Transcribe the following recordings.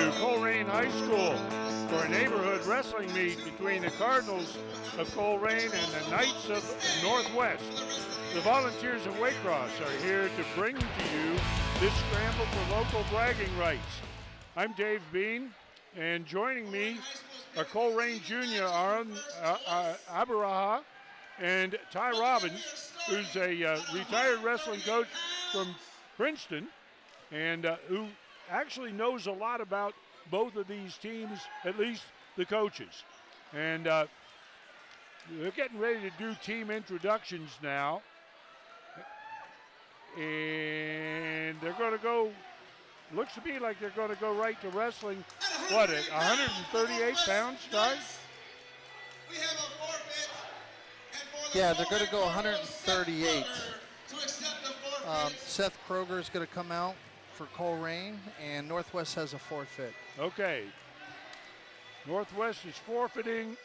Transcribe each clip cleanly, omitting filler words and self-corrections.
to Colerain High School for a neighborhood wrestling meet between the Cardinals of Colerain and the Knights of Northwest. The Volunteers of Waycross are here to bring to you this scramble for local bragging rights. I'm Dave Bean, and joining me are Colerain Jr. Aaron Abaraha and Ty Robbins, who's a retired wrestling coach from Princeton, and who actually knows a lot about both of these teams, at least the coaches. And they're getting ready to do team introductions now. And they're going to go, looks to me like they're going to go right to wrestling, what, at 138 pounds, Ty? Yeah, they're going to go 138. Seth Kroger is going to come out for Colerain, and Northwest has a forfeit. Okay. Northwest is forfeiting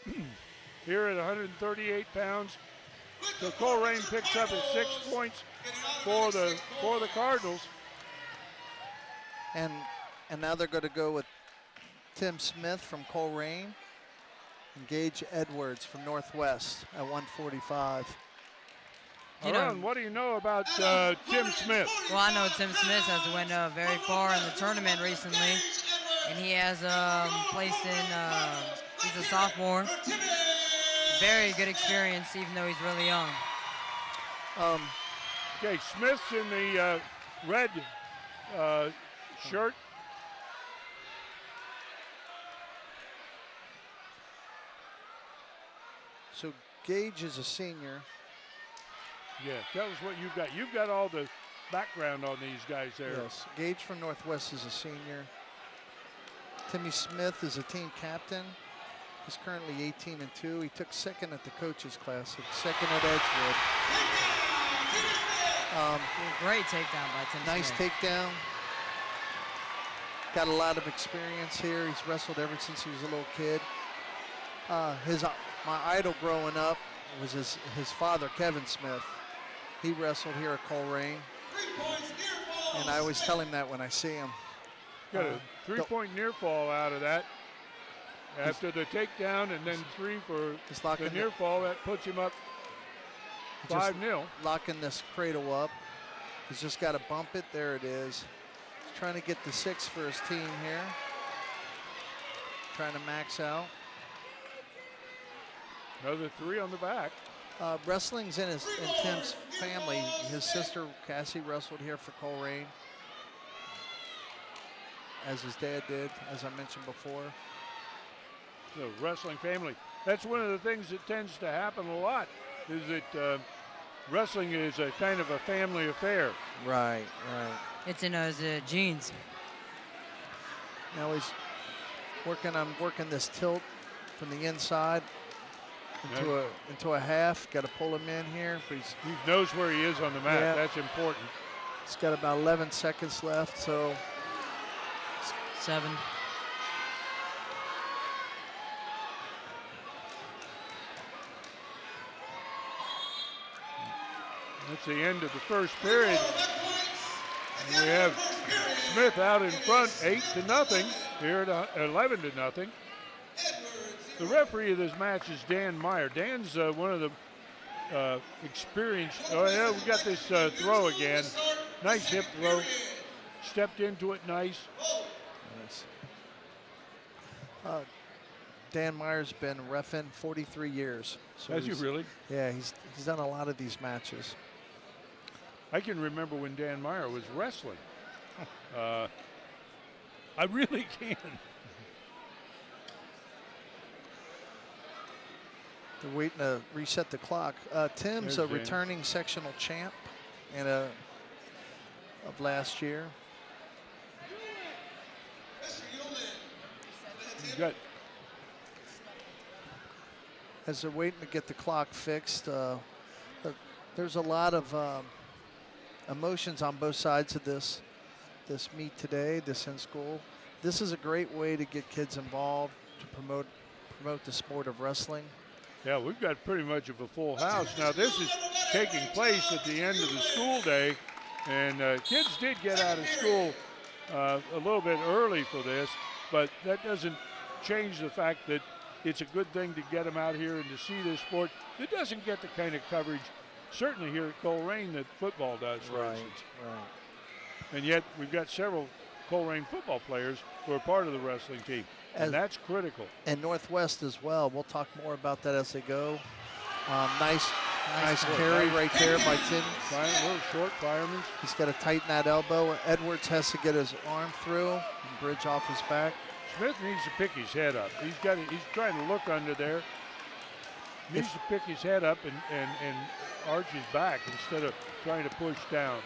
here at 138 pounds. So Colerain picks up at 6 points for the Cardinals. And now they're going to go with Tim Smith from Colerain and Gage Edwards from Northwest at 145. Aaron, what do you know about Tim Smith? Well, I know Tim Smith has went very far in the tournament recently, and he has placed in, he's a sophomore. Very good experience, even though he's really young. Okay, Smith's in the red shirt. So Gage is a senior. Yeah, tell us what you've got. You've got all the background on these guys there. Yes, Gage from Northwest is a senior. Timmy Smith is a team captain. He's currently 18-2. He took second at the coaches class, second at Edgewood. Great takedown by Tim Nice Smith. takedown. Got a lot of experience here. He's wrestled ever since he was a little kid. My idol growing up was his father, Kevin Smith. He wrestled here at Colerain, and I always tell him that when I see him. Got a three-point near fall out of that. After the takedown and then three for the near fall, that puts him up 5-0. Locking this cradle up. He's just got to bump it. There it is. He's trying to get the 6 for his team here. Trying to max out. Another 3 on the back. Wrestling's in Tim's family. His sister Cassie wrestled here for Colerain, as his dad did, as I mentioned before. The wrestling family. That's one of the things that tends to happen a lot, is that wrestling is a kind of a family affair. Right. It's in his genes. Now he's working this tilt from the inside into a half. Got to pull him in here. But he knows where he is on the mat. Yeah. That's important. He's got about 11 seconds left, so 7. That's the end of the first period. And we have Smith out in front, 8-0 here at 11-0. The referee of this match is Dan Meyer. Dan's one of the experienced. Oh yeah, we got this throw again. Nice hip throw. Stepped into it nice. Dan Meyer's been reffing 43 years. So Has he really? Yeah, he's done a lot of these matches. I can remember when Dan Meyer was wrestling. I really can. They're waiting to reset the clock. Tim's a returning sectional champ of last year. Good. As they're waiting to get the clock fixed, there's a lot of emotions on both sides of this meet today, this in school. This is a great way to get kids involved, to promote the sport of wrestling. Yeah, we've got pretty much of a full house. Now this is taking place at the end of the school day, and kids did get out of school a little bit early for this. but that doesn't change the fact that it's a good thing to get them out here and to see this sport that doesn't get the kind of coverage, certainly here at Colerain, that football does, for instance. Right. And yet we've got several Colerain football players who are part of the wrestling team, and that's critical. And Northwest as well. We'll talk more about that as they go. Nice carry right there by Tim. A little short fireman. He's got to tighten that elbow. Edwards has to get his arm through and bridge off his back. Smith needs to pick his head up. He's trying to look under there. Needs to pick his head up and arch his back instead of trying to push down.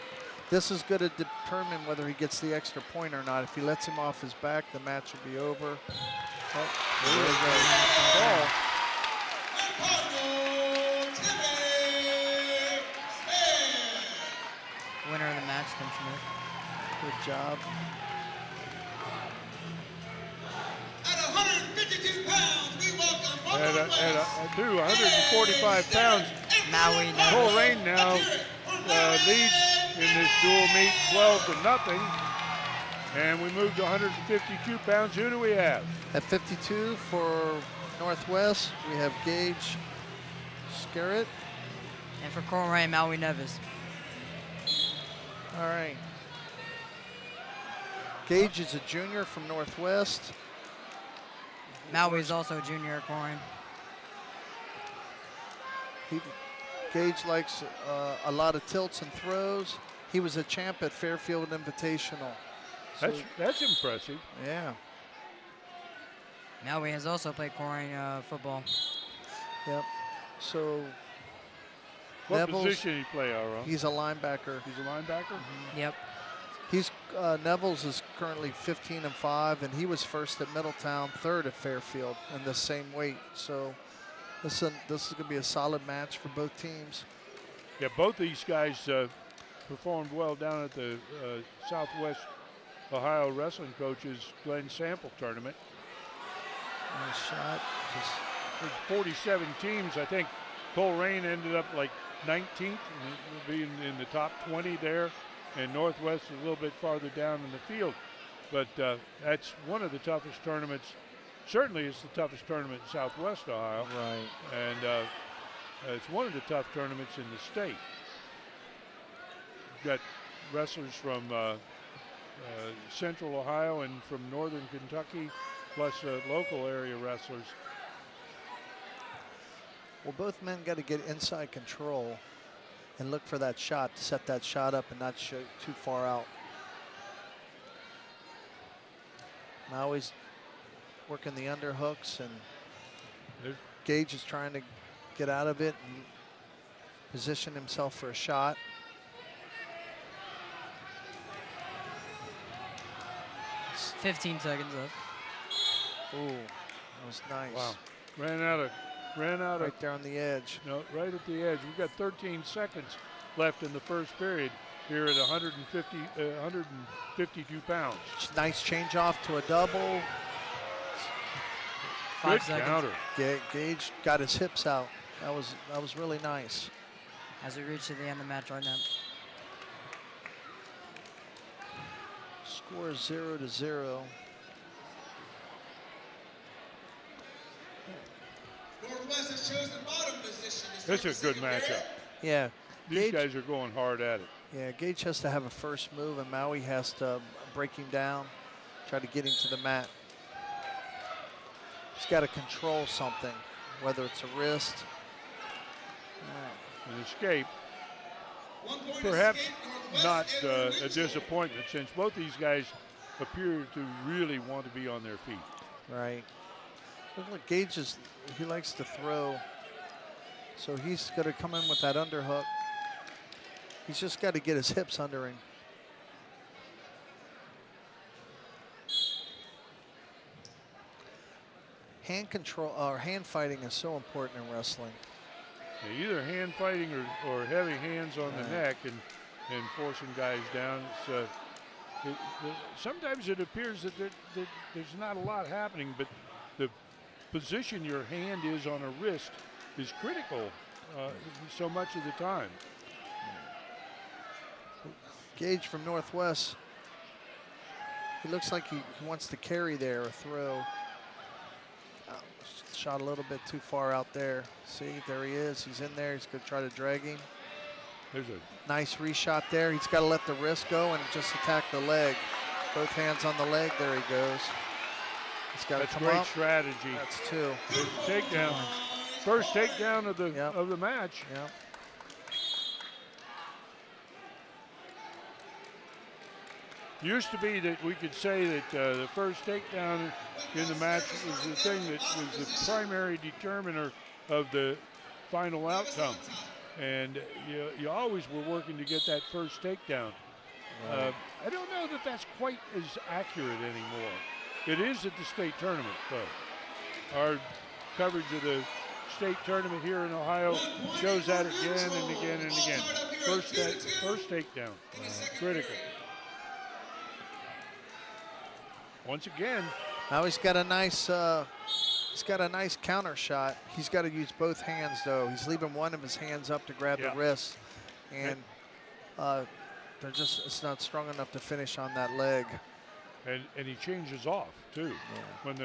This is going to determine whether he gets the extra point or not. If he lets him off his back, the match will be over. Oh, there we go. Ball. Winner of the match, Tim Smith. Good job. At 152 pounds, we welcome At 145 pounds, Maui Nevis. Colerain now leads in this dual meet 12-0. And we move to 152 pounds. Who do we have? At 52 for Northwest, we have Gage Scarrett. And for Colerain, Maui Nevis. All right. Gage is a junior from Northwest. Maui is also a junior at Colerain. Gage likes a lot of tilts and throws. He was a champ at Fairfield Invitational. So, That's impressive. yeah. Maui has also played Colerain football. Yep. So What Neville's, position did he play, Aaron? he's a linebacker. He's a linebacker? Yep. He's Neville's is currently 15-5, and he was first at Middletown, third at Fairfield, in the same weight. So this is going to be a solid match for both teams. Yeah, both these guys performed well down at the Southwest Ohio Wrestling Coaches Glenn Sample tournament. Nice shot. There's 47 teams. I think Colerain ended up like 19th, being in the top 20 there, and Northwest is a little bit farther down in the field. But that's one of the toughest tournaments. Certainly it's the toughest tournament in Southwest Ohio. Right. And it's one of the tough tournaments in the state. You've got wrestlers from Central Ohio and from Northern Kentucky, plus local area wrestlers. Well, both men got to get inside control and look for that shot, to set that shot up and not shoot too far out. Maui's working the underhooks, and Gage is trying to get out of it and position himself for a shot. It's 15 seconds left. Ooh, that was nice. Wow. Ran out of Right there on the edge. no, right at the edge. We've got 13 seconds left in the first period here at 152 pounds. Nice change off to a double. 5 Good seconds. counter. Gage got his hips out. That was really nice. As we reach to the end of the match right now. Score is 0-0. Northwest has chosen bottom position. This is a good matchup. Yeah. These guys are going hard at it. Yeah, Gage has to have a first move, and Maui has to break him down, try to get him to the mat. He's got to control something, whether it's a wrist. An escape. Perhaps not a disappointment, since both these guys appear to really want to be on their feet. Right. Look, Gage he likes to throw, so he's going to come in with that underhook. He's just got to get his hips under him. Hand control or hand fighting is so important in wrestling. Yeah, either hand fighting or heavy hands on the neck and forcing guys down. It's, sometimes it appears that there's not a lot happening, but the position your hand is on a wrist is critical so much of the time. Gage from Northwest He looks like he wants to carry there or throw. Shot a little bit too far out there. See, there he is. He's in there. He's going to try to drag him. There's a nice reshot there. He's got to let the wrist go and just attack the leg. Both hands on the leg. There he goes. He's got to come great up. strategy. That's two. There's a takedown. First takedown of the match. Yep. Used to be that we could say that the first takedown in the match was the thing that was the primary determiner of the final outcome. And you always were working to get that first takedown. Right. I don't know that that's quite as accurate anymore. It is at the state tournament, though. Our coverage of the state tournament here in Ohio shows that again and again and again. First takedown, critical. Once again, now he's got a nice counter shot. He's got to use both hands though. He's leaving one of his hands up to grab the wrist, and it's not strong enough to finish on that leg. And he changes off too. Yeah. When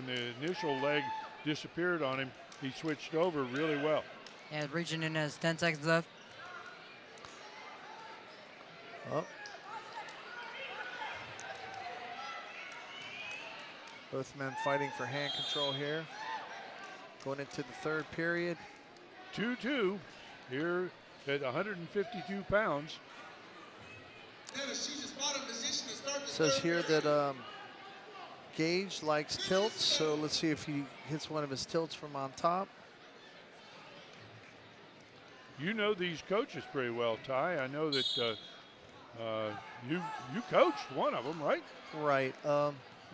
the initial leg disappeared on him, he switched over really well. Yeah, reaching in as 10 seconds left. Oh. Both men fighting for hand control here. Going into the third period. 2-2 here at 152 pounds. Says here that Gage likes tilts, so let's see if he hits one of his tilts from on top. You know these coaches pretty well, Ty. I know that you coached one of them, right? Right.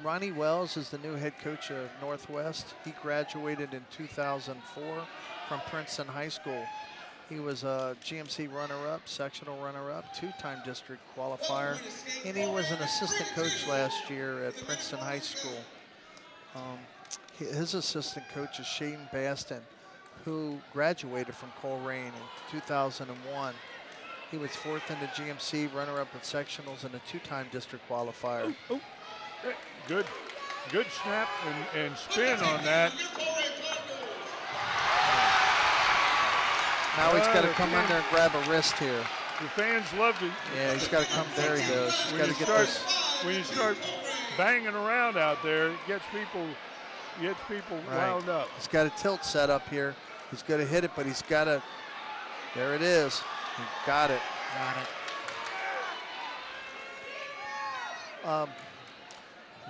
Ronnie Wells is the new head coach of Northwest. He graduated in 2004 from Princeton High School. He was a GMC runner-up, sectional runner-up, two-time district qualifier, and he was an assistant coach last year at Princeton High School. His assistant coach is Shane Baston, who graduated from Colerain in 2001. He was fourth in the GMC, runner-up at sectionals, and a two-time district qualifier. Good snap and spin on that. Now he's got to come in there and grab a wrist here. The fans love to. Yeah, he's got to come. There he goes. He's got to get this. When you start banging around out there, it gets people wound up. He's got a tilt set up here. He's going to hit it, but he's got to. There it is. He got it.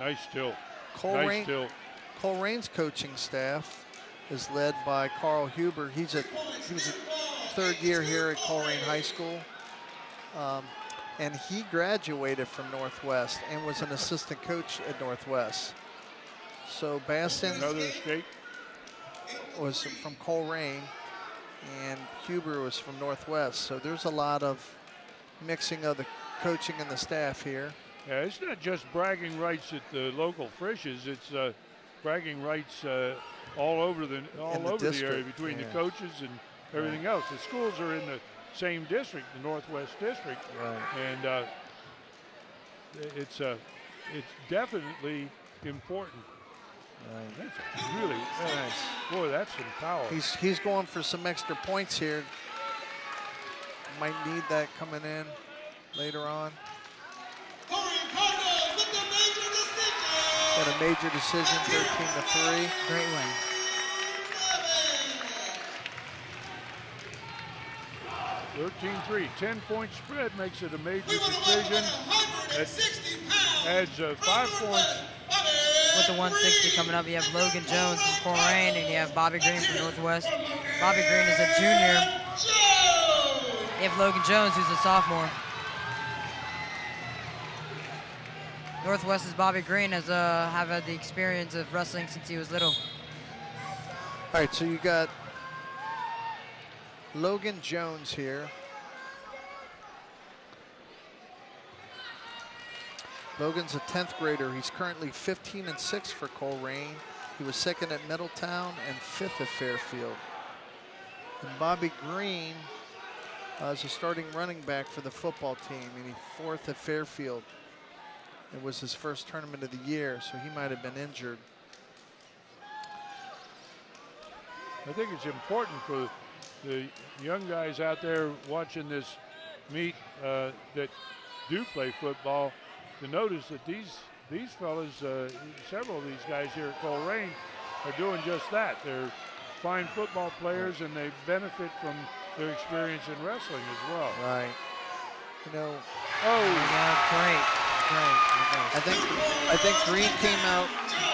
Nice tilt. Colerain's coaching staff is led by Carl Huber. He was a third year here at Colerain High School. And he graduated from Northwest and was an assistant coach at Northwest. So Baston was from Colerain and Huber was from Northwest. So there's a lot of mixing of the coaching and the staff here. Yeah, it's not just bragging rights at the local Frisch's. It's bragging rights all over the area between the coaches and everything else. The schools are in the same district, the Northwest District, and it's definitely important. That's really nice. Boy, that's some power. He's going for some extra points here. Might need that coming in later on. Got a major decision, 13-3. Great win. (13-3), 10-point spread makes it a major decision. That adds 5 points. With the 160 coming up, you have Logan Jones from Colerain, and you have Bobby Green from Northwest. Bobby Green is a junior. You have Logan Jones, who's a sophomore. Northwest's Bobby Green has have had the experience of wrestling since he was little. All right, so you got Logan Jones here. Logan's a 10th grader. He's currently 15-6 for Colerain. He was second at Middletown and 5th at Fairfield. And Bobby Green is a starting running back for the football team, and he's 4th at Fairfield. It was his first tournament of the year, so he might have been injured. I think it's important for the young guys out there watching this meet that do play football to notice that these fellas, several of these guys here at Colerain, are doing just that. They're fine football players, and they benefit from their experience in wrestling as well. Right. You know. Oh, great. I think Green came out,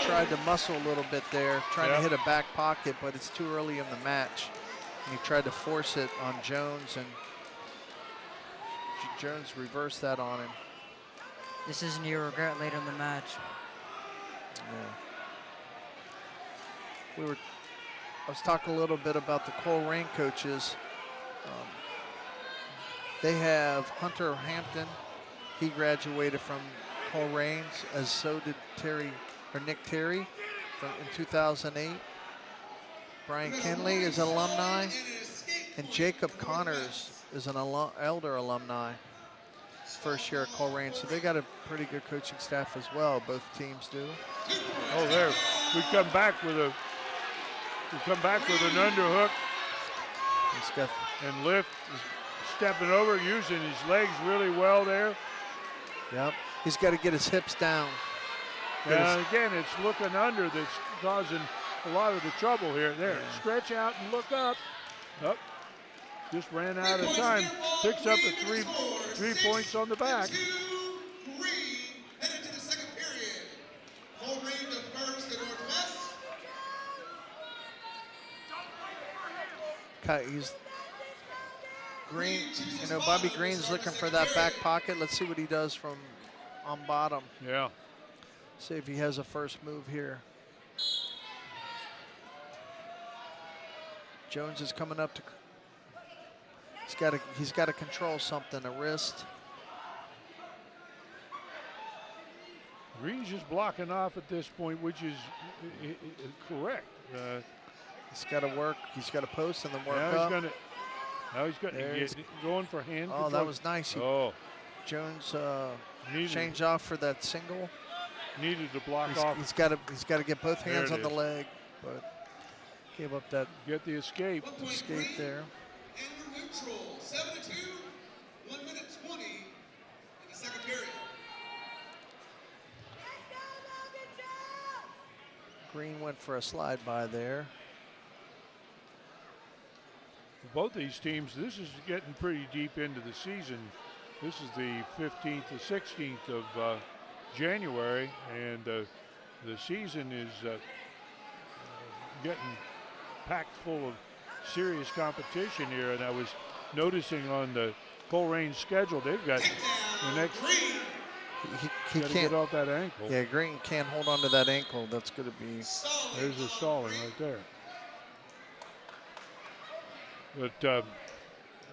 tried to muscle a little bit there, trying to hit a back pocket, but it's too early in the match. And he tried to force it on Jones, and Jones reversed that on him. Decision you regret later in the match. Yeah. I was talking a little bit about the Colerain coaches. They have Hunter Hampton. He graduated from Colerain, as so did Nick Terry in 2008. Brian Kinley is an alumni, and Jacob Connors is an elder alumni. First year at Colerain, so they got a pretty good coaching staff as well. Both teams do. Oh, there we come back with an underhook. And lift, stepping over, using his legs really well there. Yep, he's got to get his hips down. And again, it's looking under that's causing a lot of the trouble here. There, stretch out and look up. Up, just ran out of time. Picks up the three points on the back. Headed to the second period. Colerain defers to Northwest. He's Green, you know, Bobby Green's looking for that back pocket. Let's see what he does from on bottom. Yeah. See if he has a first move here. Jones is coming up to. He's got to control something, a wrist. Green's just blocking off at this point, which is correct. He's got to work. He's got to post and then work now up. Now he's going for hand control. Oh, that was nice. Jones changed off for that single. Needed to block off. He's got to get both hands on the leg, but gave up that. Get the escape. Escape there. And we're neutral. 7-2. 1 minute 20 in the second period. Green went for a slide by there. Both these teams, this is getting pretty deep into the season. This is the 15th to 16th of January, and the season is getting packed full of serious competition here. And I was noticing on the Colerain schedule, they've got the next. He can't get off that ankle. Yeah, Green can't hold on to that ankle. That's going to be. There's a stalling right there. But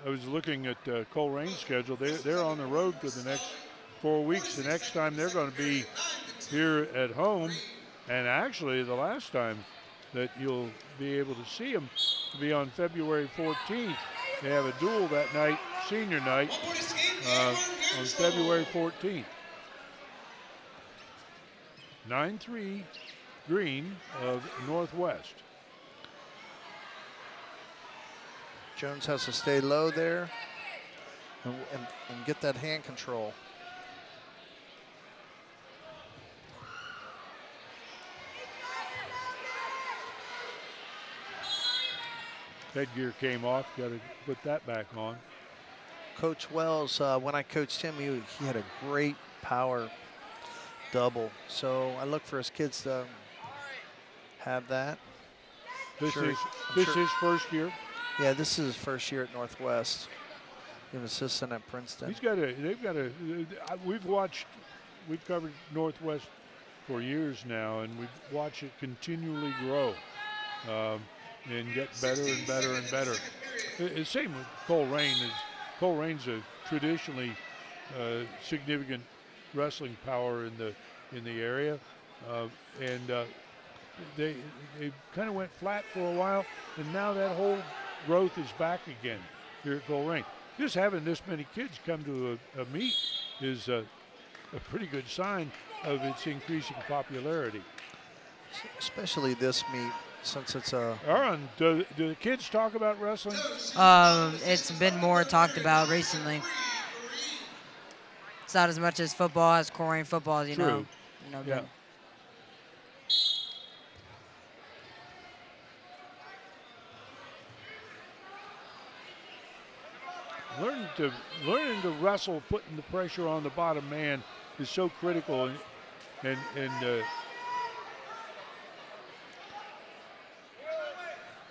I was looking at Colerain's schedule. They're on the road for the next 4 weeks. The next time they're going to be here at home, and actually the last time that you'll be able to see them will be on February 14th. They have a duel that night, senior night, on February 14th. 9-3 Green of Northwest. Jones has to stay low there and get that hand control. Headgear came off, got to put that back on. Coach Wells, when I coached him, he had a great power double. So I look for his kids to have that. This is his first year. Yeah, this is his first year at Northwest. He's an assistant at Princeton. We've covered Northwest for years now, and we've watched it continually grow and get better and better and better. Same with Colerain. Colerain's a traditionally significant wrestling power in the area, and they kind of went flat for a while, and now that whole growth is back again here at Colerain. Just having this many kids come to a meet is a pretty good sign of its increasing popularity. Especially this meet, since it's a. Aaron, do the kids talk about wrestling? It's been more talked about recently. It's not as much as football as Colerain football, you know. Yeah. Learning to wrestle, putting the pressure on the bottom man is so critical, and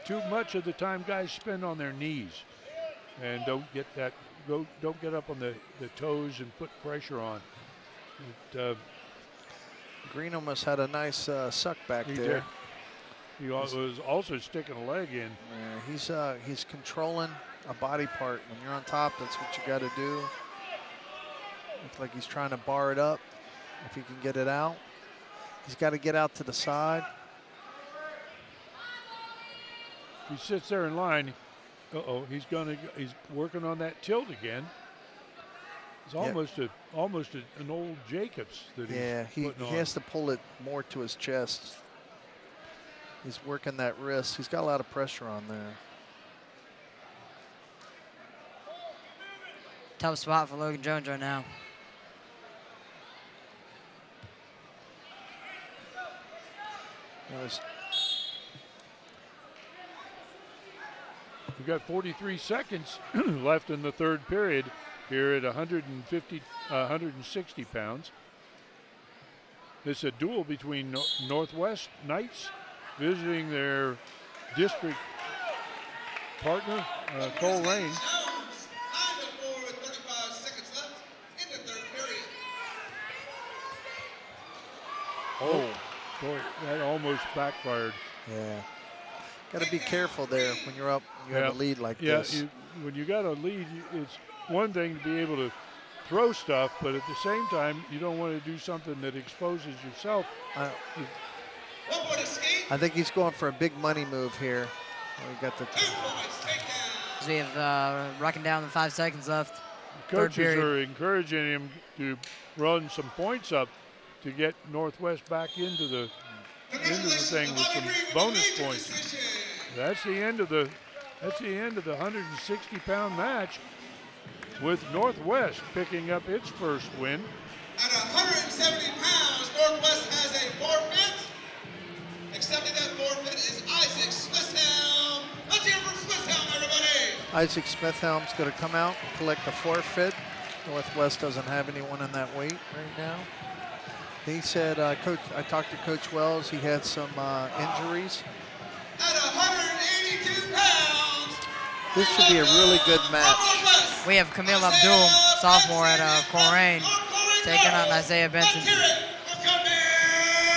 too much of the time guys spend on their knees and don't get up on the toes and put pressure on. Green almost had a nice suck back He there. did. He was also sticking a leg in. Yeah, he's controlling a body part. When you're on top, that's what you got to do. Looks like he's trying to bar it up. If he can get it out, he's got to get out to the side. He sits there in line. He's working on that tilt again. It's almost an old Jacobs that he's putting on. He has to pull it more to his chest. He's working that wrist. He's got a lot of pressure on there. Tough spot for Logan Jones right now. We've got 43 seconds left in the third period here at 160 pounds. This is a duel between Northwest Knights visiting their district partner, Colerain. Oh, boy, that almost backfired. Yeah. Got to be careful there when you're up, you have a lead like this. Yeah, when you got a lead, it's one thing to be able to throw stuff, but at the same time, you don't want to do something that exposes yourself. I think he's going for a big money move here. We got the. We have rocking down the 5 seconds left. Coaches are encouraging him to run some points up to get Northwest back into the thing with some bonus points. That's the end of the 160-pound match, with Northwest picking up its first win. At 170 pounds, Northwest has a forfeit. Accepting that forfeit is Isaac Smithhelm. Let's hear from Smithhelm, everybody. Isaac Smithhelm's going to come out and collect the forfeit. Northwest doesn't have anyone in that weight right now. He said, Coach, I talked to Coach Wells. He had some injuries. At 182 pounds, this should be a really good match. We have Camille Abdul, sophomore at Colerain, taking on Isaiah Benson.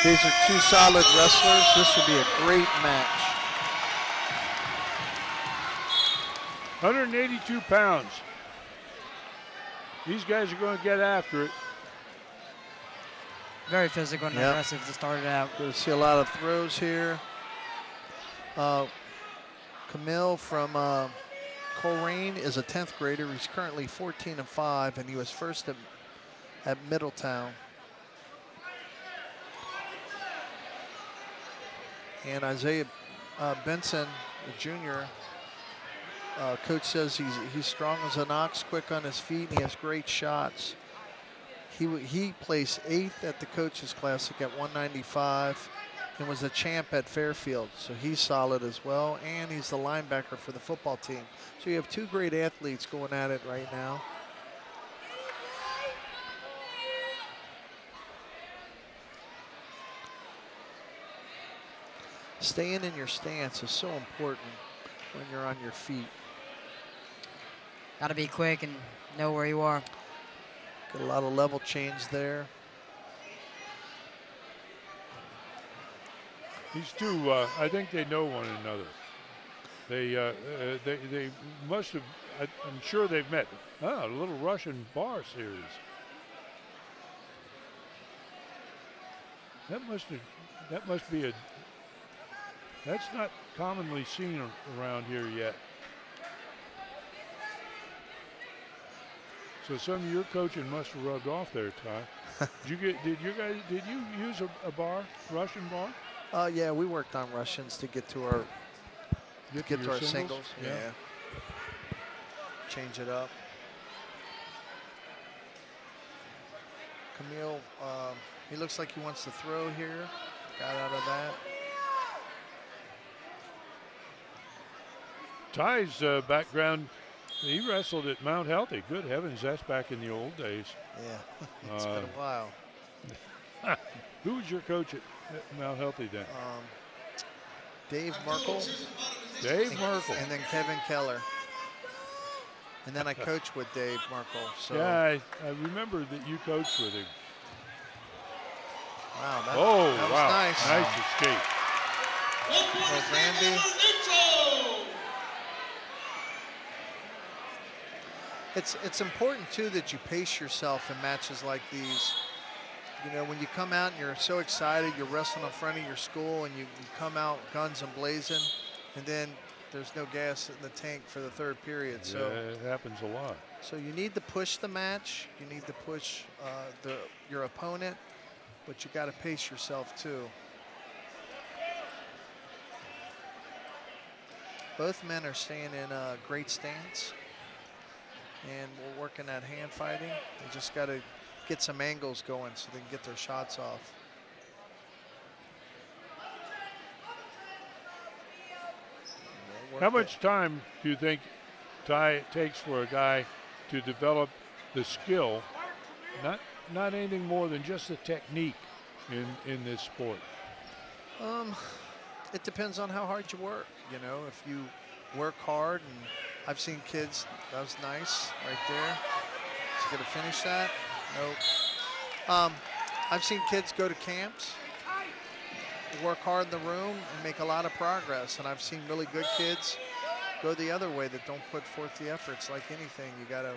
These are two solid wrestlers. This should be a great match. 182 pounds. These guys are going to get after it. Very physical and aggressive to start it out. Going to see a lot of throws here. Camille from Colerain is a 10th grader. He's currently 14-5, and he was first at Middletown. And Isaiah Benson, the junior, coach says he's strong as an ox, quick on his feet, and he has great shots. He placed 8th at the Coaches Classic at 195 and was a champ at Fairfield, so he's solid as well, and he's the linebacker for the football team. So you have two great athletes going at it right now. Staying in your stance is so important when you're on your feet. Got to be quick and know where you are. Got a lot of level change there. These two, I think they know one another. They must have. I'm sure they've met. A little Russian bar series. That must be a. That's not commonly seen around here yet. So some of your coaching must have rubbed off there, Ty. Did you use a bar, Russian bar? Yeah, we worked on Russians to get to our singles. Yeah. Change it up. Camille, he looks like he wants to throw here. Got out of that. Ty's background, he wrestled at Mount Healthy. Good heavens, that's back in the old days. Yeah, it's been a while. Who was your coach at Mount Healthy then? Dave Merkel. Dave Merkel. And then Kevin Keller. And then I coached with Dave Merkel. So. Yeah, I remember that you coached with him. Wow, that was nice. Nice escape. Well, Randy. It's important, too, that you pace yourself in matches like these. You know, when you come out and you're so excited, you're wrestling in front of your school, and you come out guns and blazing, and then there's no gas in the tank for the third period. So yeah, it happens a lot. So you need to push the match. You need to push your opponent, but you got to pace yourself too. Both men are staying in a great stance, and we're working at hand fighting. They just got to get some angles going so they can get their shots off. How much time do you think, Ty, it takes for a guy to develop the skill, not anything more than just the technique in this sport? It depends on how hard you work. You know, if you work hard, and I've seen kids, that was nice right there. Is he gonna finish that? Nope. I've seen kids go to camps, work hard in the room, and make a lot of progress. And I've seen really good kids go the other way that don't put forth the efforts. Like anything, you gotta,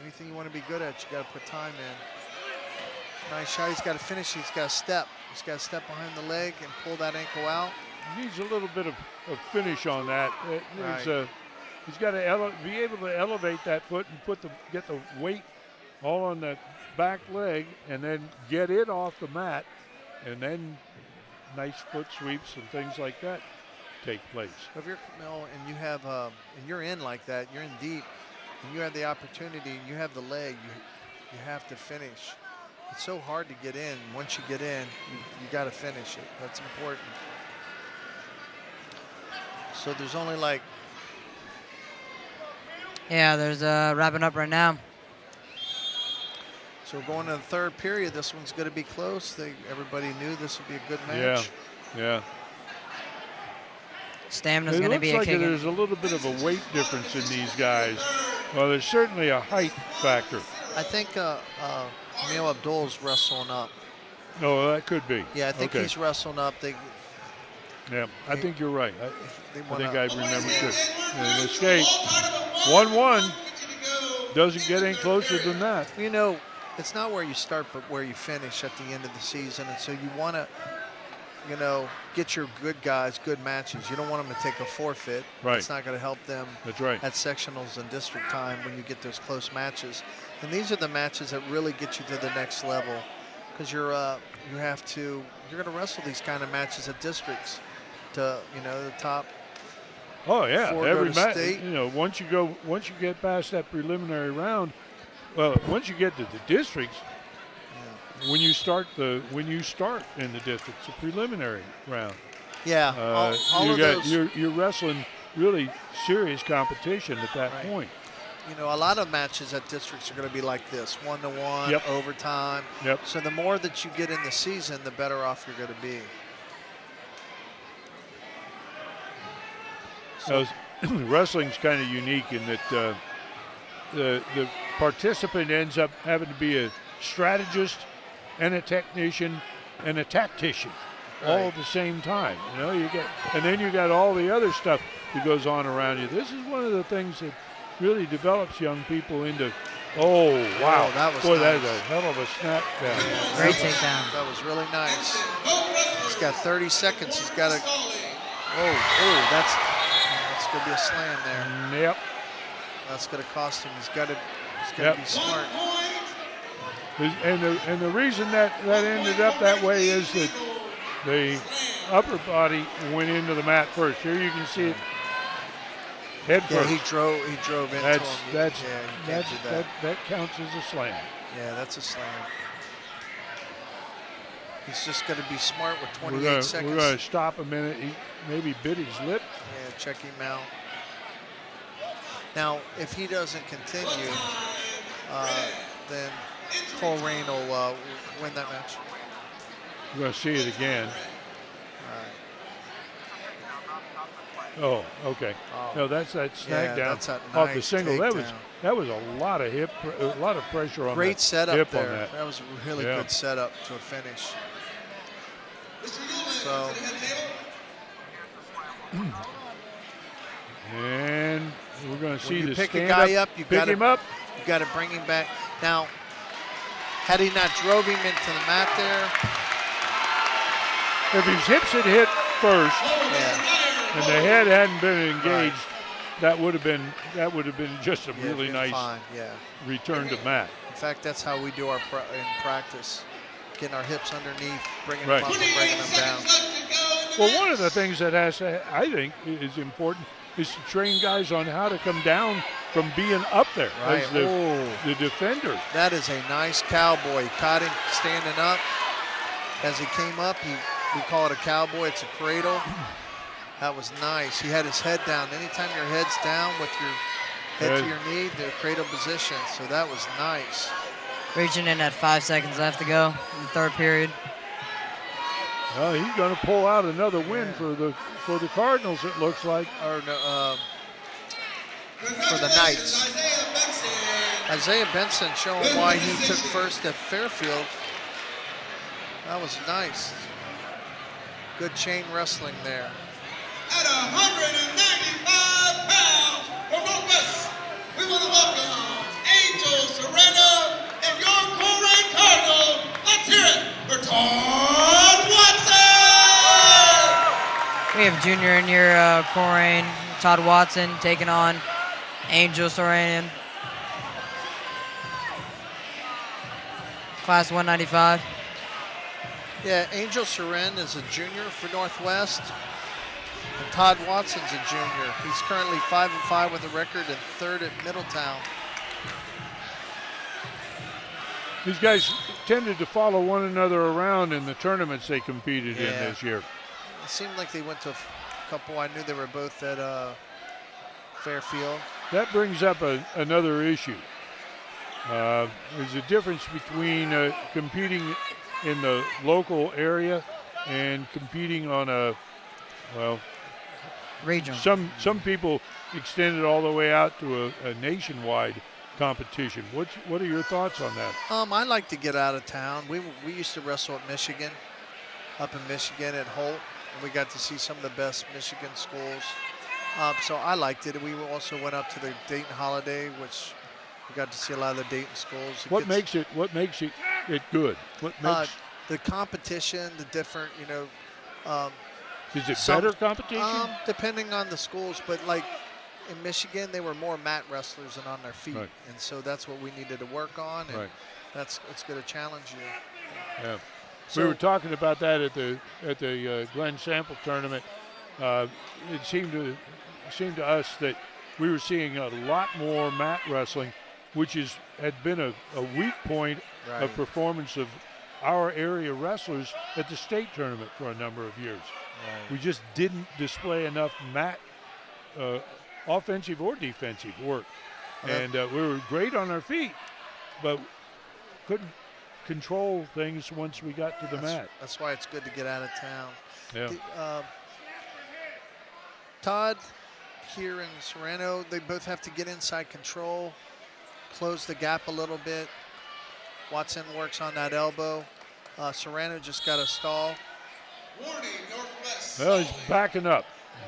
anything you want to be good at, you gotta put time in. Nice shot. He's got to finish. He's got to step. He's got to step behind the leg and pull that ankle out. He needs a little bit of finish on that. Right. He's got to be able to elevate that foot and get the weight all on that back leg, and then get it off the mat, and then nice foot sweeps and things like that take place. If you're Camille and you have and you're in like that, you're in deep, and you have the opportunity, you have the leg, you have to finish. It's so hard to get in. Once you get in, you got to finish it. That's important. So there's only like. Yeah, there's wrapping up right now. So we're going to the third period. This one's going to be close. Everybody knew this would be a good match. Yeah. Stamina's going to be a kick. It looks like there's a little bit of a weight difference in these guys. Well, there's certainly a height factor. I think Camille Abdul's wrestling up. Oh, that could be. Yeah, I think he's wrestling up. I think you're right. I think I remember too. An escape. 1-1. Doesn't get any closer than that. You know, it's not where you start, but where you finish at the end of the season. And so you want to, you know, get your good guys good matches. You don't want them to take a forfeit. Right. It's not going to help them. That's right. At sectionals and district time when you get those close matches. And these are the matches that really get you to the next level, because you're going to wrestle these kind of matches at districts to, you know, the top. Oh yeah, every match. State. You know, once you get past that preliminary round, well, once you get to the districts, when you start in the districts, the preliminary round. Yeah, all those. You're wrestling really serious competition at that point. You know, a lot of matches at districts are going to be like this: 1-to-1, overtime. Yep. So the more that you get in the season, the better off you're going to be. So wrestling's kind of unique in that the participant ends up having to be a strategist and a technician and a tactician all at the same time. You know, and then you got all the other stuff that goes on around you. This is one of the things that really develops young people into. Oh wow! That was boy, nice. That is a hell of a snap down. Great takedown. That was really nice. He's got 30 seconds. He's got to. Oh, that's going to be a slam there. Yep. That's going to cost him. He's got to be smart. And the reason that ended up that way is that the upper body went into the mat first. Here you can see it head first. He drove into him. That counts as a slam. Yeah, that's a slam. He's just going to be smart with 28 seconds. We're going to stop a minute. He maybe bit his lip. Yeah, check him out. Now, if he doesn't continue, then Colerain will win that match. We're going to see it again. Oh, okay. No, that's that snag down that's that off nice the single. That was a lot of pressure on Great that setup hip there. on that. That was a really good setup to a finish. So. And we're going to see the pick stand a guy up, pick him up. You got to bring him back. Now, had he not drove him into the mat there, if his hips had hit first and the head hadn't been engaged, that would have been just a really nice return to mat. In fact, that's how we do in practice, getting our hips underneath, bringing them up and bringing them down. Well, one of the things that I think is important is to train guys on how to come down from being up there as the defender. That is a nice cowboy. He caught him standing up. As he came up, we call it a cowboy. It's a cradle. That was nice. He had his head down. Anytime your head's down with your head to your knee, the cradle position. So that was nice. Reaching in at 5 seconds left to go in the third period. Well, he's going to pull out another win for the Cardinals, it looks like. Or for the Knights. Isaiah Benson showing why he took first at Fairfield. That was nice. Good chain wrestling there. At 195 pounds from Northwest, we want to welcome Angel Serrano and your Colerain Cardinals. Let's hear it for Todd Watson! We have junior in your Colerain, Todd Watson, taking on Angel Serrano. Class 195. Yeah, Angel Serrano is a junior for Northwest. And Todd Watson's a junior. He's currently 5-5 with a record and third at Middletown. These guys tended to follow one another around in the tournaments they competed in this year. It seemed like they went to a couple. I knew they were both at Fairfield. That brings up another issue. There's a difference between competing in the local area and competing on region. Some people extend it all the way out to a nationwide competition. What are your thoughts on that? I like to get out of town. We used to wrestle at Michigan, up in Michigan at Holt, and we got to see some of the best Michigan schools. So I liked it. We also went up to the Dayton Holiday, which we got to see a lot of the Dayton schools. What makes it good? What makes the competition, the different, is it better competition? Depending on the schools, but like in Michigan, they were more mat wrestlers and on their feet, and so that's what we needed to work on. And it's going to challenge you. Yeah, so we were talking about that at the Glenn Sample tournament. It seemed to us that we were seeing a lot more mat wrestling, which had been a weak point of performance of our area wrestlers at the state tournament for a number of years. We just didn't display enough mat offensive or defensive work. And we were great on our feet, but couldn't control things once we got to the mat. That's why it's good to get out of town. Yeah. Todd here and Serrano, they both have to get inside control, close the gap a little bit. Watson works on that elbow. Serrano just got a stall. Warning, Northwest. Well, he's backing up.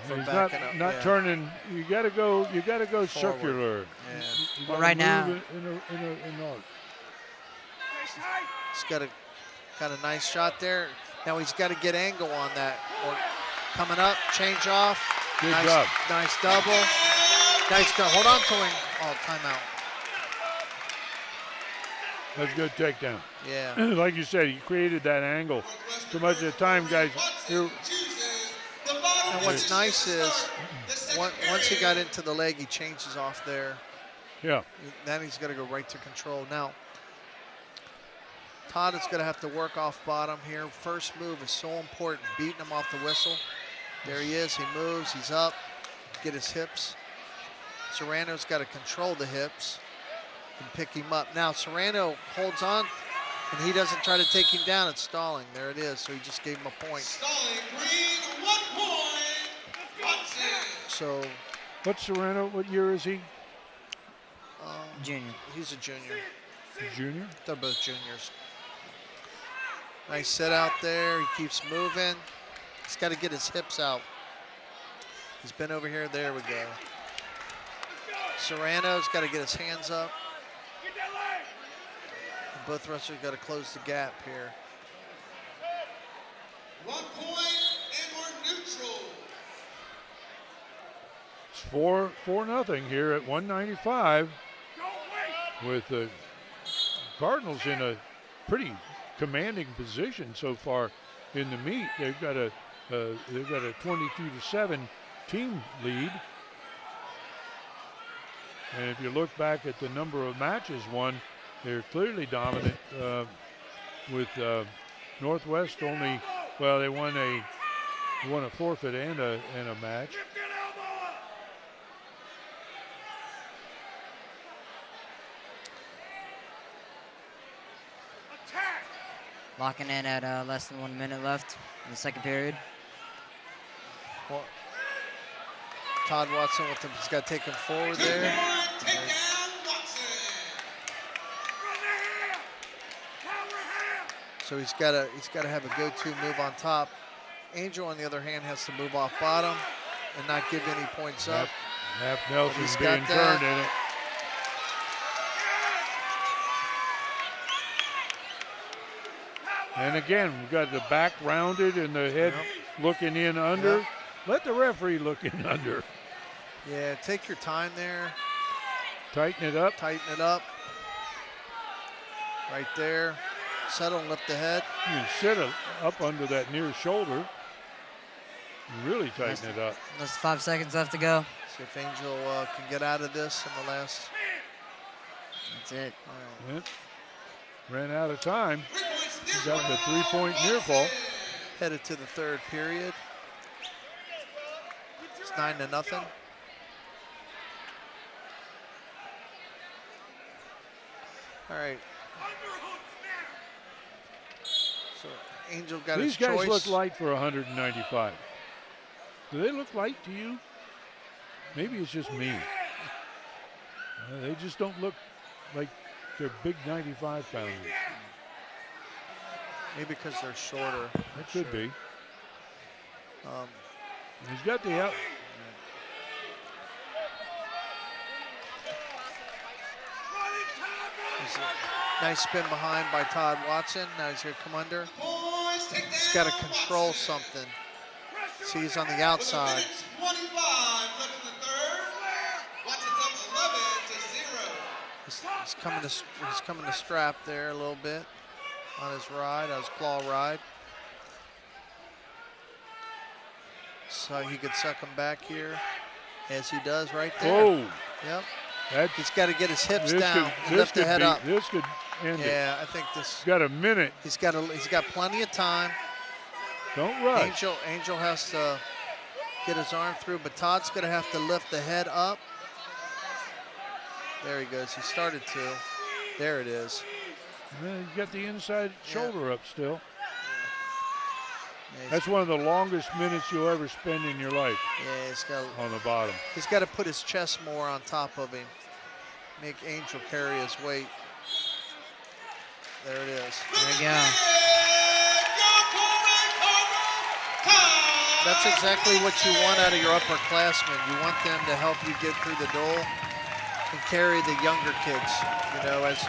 He's not turning. You got to go forward. circular. Yeah. Well, right now, in an arc. He's got a nice shot there. Now he's got to get angle on that. Or coming up, change off. Good job. Nice double. Nice go. Hold on to him. Oh, timeout. That's a good takedown. Yeah. Like you said, he created that angle. So much of the time, guys, here, And what's nice is once he got into the leg, he changes off there. yeah. Then he's going to go right to control. Now, Todd is going to have to work off bottom here. First move is so important, beating him off the whistle. There he is. He moves. He's up. Get his hips. Serrano's got to control the hips and pick him up. Now, Serrano holds on, and he doesn't try to take him down. It's stalling. There it is. So he just gave him a point. Stalling green, 1 point. Watson. So What's Serrano? What year is he? Junior. he's a junior. Junior? They're both juniors. Nice set out there. He keeps moving. He's got to get his hips out. He's been over here. There we go. Serrano's got to get his hands up. And both wrestlers got to close the gap here. 1 point, and we're neutral. It's 4-0 here at 195 with the Cardinals in a pretty commanding position so far in the meet. They've got a 22-7 team lead. And if you look back at the number of matches won, they're clearly dominant with Northwest only, well, they won a forfeit and a match. Locking in at less than 1 minute left in the second period. Well, Todd Watson with him. He's got to take him forward there. Takedown, Watson. So he's got to have a go-to move on top. Angel, on the other hand, has to move off bottom and not give any points up. Half He's Nelson's got being that. turned in it. And again, we've got the back rounded and the head looking in under. Yep. Let the referee look in under. Yeah, take your time there. Tighten it up. Tighten it up. Right there. Settle and lift the head. You sit up under that near shoulder. You really tighten it up. There's 5 seconds left to go. See if Angel can get out of this in the last. That's it. Yep. Ran out of time. He got the 3-point near fall. Headed to the third period. It's 9-0. All right. So Angel got These his guys choice. look light for 195. Do they look light to you? Maybe it's just me. They just don't look like they're big 95 pounders. Maybe because they're shorter. That could be. Um, He's got the out. there's a nice spin behind by Todd Watson. Now he's going to come under. He's got to control something. See, he's on the outside. 25 left in the third. Watson's up 11-0. He's coming to strap there a little bit on his ride, on his claw ride. So he could suck him back here, as he does right there. Oh, Yep. He's got to get his hips down and lift the head up. This could end it. Yeah, I think this. He's got a minute. He's got plenty of time. Don't rush. Angel has to get his arm through, but Todd's going to have to lift the head up. There he goes. He started to. There it is. He's got the inside shoulder up still. Yeah, That's one of the longest minutes you'll ever spend in your life yeah, on the bottom. he's got to put his chest more on top of him. Make Angel carry his weight. There it is. There we go. That's exactly what you want out of your upperclassmen. You want them to help you get through the door and carry the younger kids. You know, as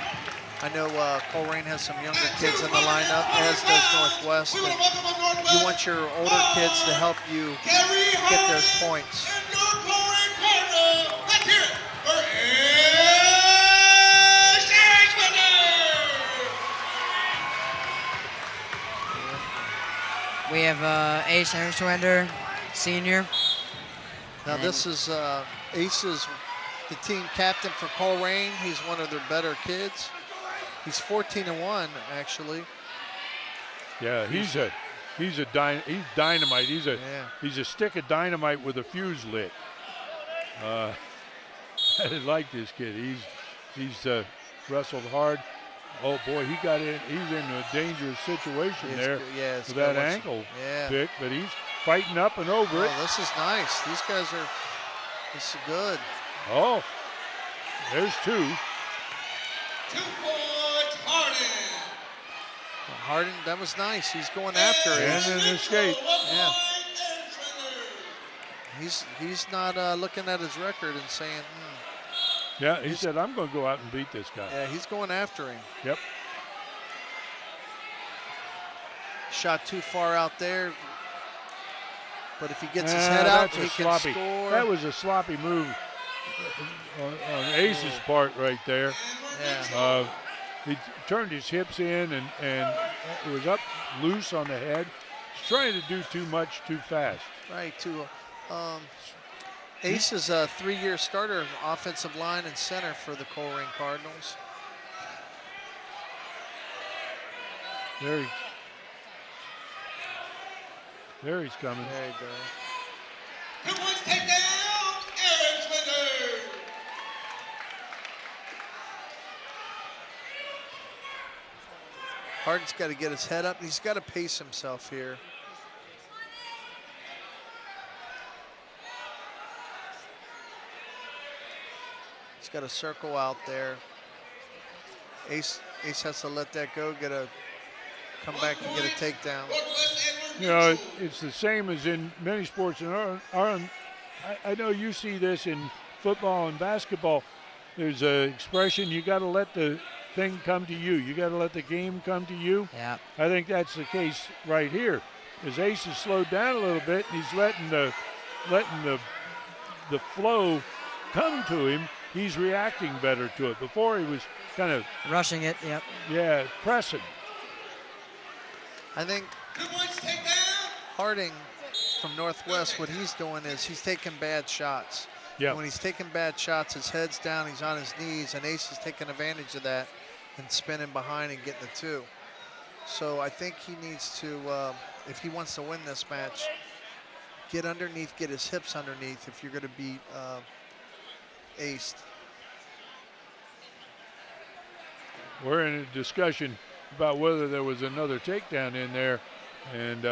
I know Colerain has some younger kids in the lineup, as does Northwest. And you want your older kids to help you get those points. And your Colerain Cardinal, let's hear it for We have Ace Herschwender, senior. Now this is Ace's, the team captain for Colerain. He's one of their better kids. He's 14-1 actually. Yeah, he's dynamite. He's a stick of dynamite with a fuse lit. I like this kid. He's wrestled hard. Oh boy, he got in. He's in a dangerous situation there with that ankle pick, but he's fighting up and over it. Oh, this is nice. These guys are. This is good. Oh, there's 2. 2 points, Harding. Harding, that was nice. He's going after it. And an escape. Yeah. He's not looking at his record and saying, Yeah, he said, I'm going to go out and beat this guy. Yeah, he's going after him. Yep. Shot too far out there. But if he gets his head out, he can score. That was a sloppy move on Ace's part right there. Yeah. He turned his hips in and it was up loose on the head. He's trying to do too much too fast. Right, Ace is a 3-year starter, offensive line and center for the Colerain Cardinals. There he's coming. There you go. 2 points takedown, Aaron Swindler. Harding's got to get his head up. He's got to pace himself here. He's got a circle out there. Ace has to let that go, come back and get a takedown. You know, it's the same as in many sports. I know you see this in football and basketball. There's an expression, you got to let the thing come to you. You got to let the game come to you. Yeah. I think that's the case right here. As Ace has slowed down a little bit, and he's letting the flow come to him. He's reacting better to it. Before he was kind of rushing it. Yep. Yeah, pressing. I think Harding from Northwest, what he's doing is he's taking bad shots. Yeah. When he's taking bad shots, his head's down, he's on his knees, and Ace is taking advantage of that and spinning behind and getting the 2. So I think he needs to, if he wants to win this match, get underneath, get his hips underneath if you're going to beat Ace. We're in a discussion about whether there was another takedown in there, and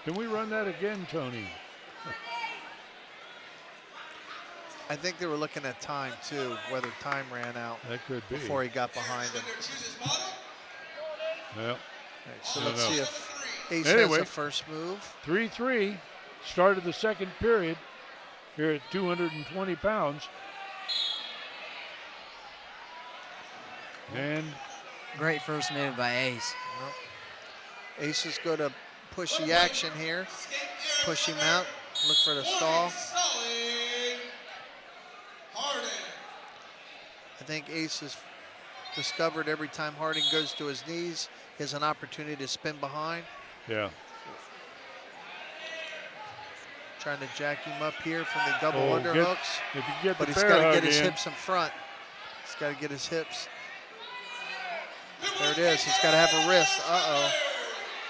can we run that again, Tony? I think they were looking at time too, whether time ran out. That could be. Before he got behind him. Well, right, so let's see if Ace anyway, has the first move. 3-3, start of the second period here at 220 pounds. And great first move by Ace. Well, Ace is going to push the action here, push him out, look for the stall. I think Ace has discovered every time Harding goes to his knees, he has an opportunity to spin behind. Yeah. Trying to jack him up here from the double underhooks. If you get but the he's got to get his in. hips in front. He's got to get his hips. There it is. He's got to have a wrist. Uh-oh.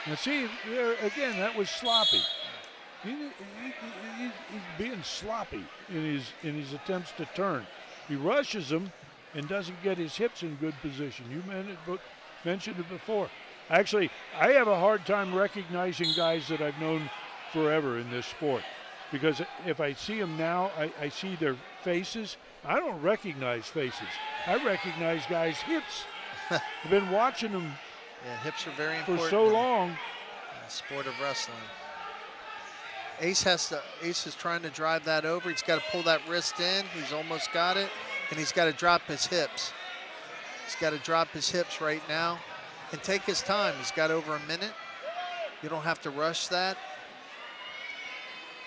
Now see, there again, that was sloppy. He's being sloppy in his attempts to turn. He rushes him and doesn't get his hips in good position. You mentioned it before. Actually, I have a hard time recognizing guys that I've known forever in this sport, because if I see them now, I see their faces. I don't recognize faces. I recognize guys' hips. I've been watching them yeah, hips are very important for so long. In the sport of wrestling. Ace is trying to drive that over. He's got to pull that wrist in. He's almost got it. And he's got to drop his hips. He's got to drop his hips right now and take his time. He's got over a minute. You don't have to rush that.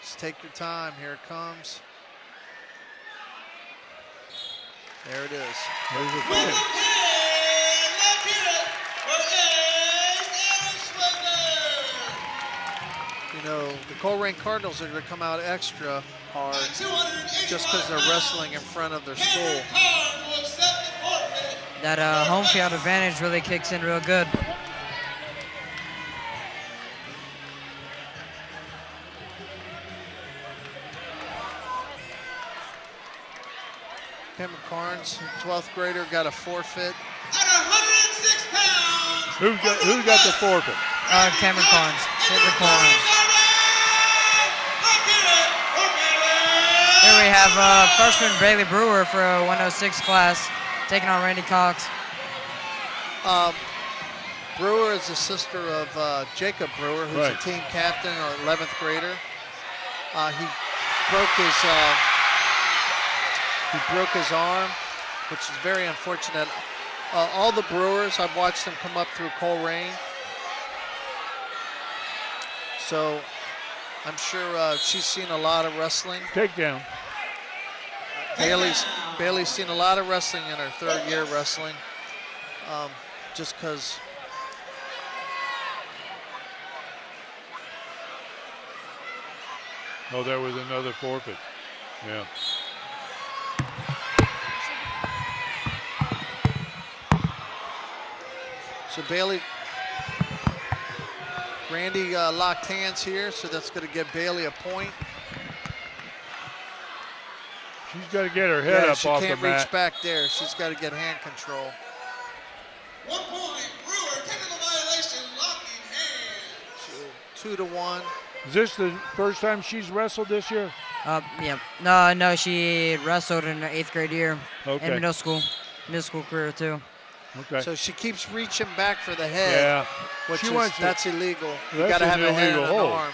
Just take your time. Here it comes. There it is. There's the finish. For know, the Colerain Cardinals are going to come out extra hard just because they're wrestling in front of their school. That home field advantage really kicks in real good. Cameron Carnes, 12th grader, got a forfeit. At 106 pounds. Who got the forfeit? Cameron Carnes. Cameron Carnes. Here we have freshman Bailey Brewer for a 106 class, taking on Randy Cox. Brewer is the sister of Jacob Brewer, who's Right. a team captain, or 11th grader. He broke his arm, which is very unfortunate. All the Brewers, I've watched them come up through Colerain. So I'm sure she's seen a lot of wrestling. Takedown. Bailey's seen a lot of wrestling in her 3rd year wrestling. Just because Oh, there was another forfeit. Yeah. so Randy locked hands here, so that's going to give Bailey a point. She's got to get her head up she off the can't mat. reach back there. She's got to get hand control. 1 point, Brewer, technical violation, locking hands. 2-1. Is this the first time she's wrestled this year? Yeah. No, she wrestled in her 8th grade year. Okay. And middle school career too. Okay. So she keeps reaching back for the head, Yeah. which She is wants to- that's illegal. You That's got to an have a head and illegal an hold. arm.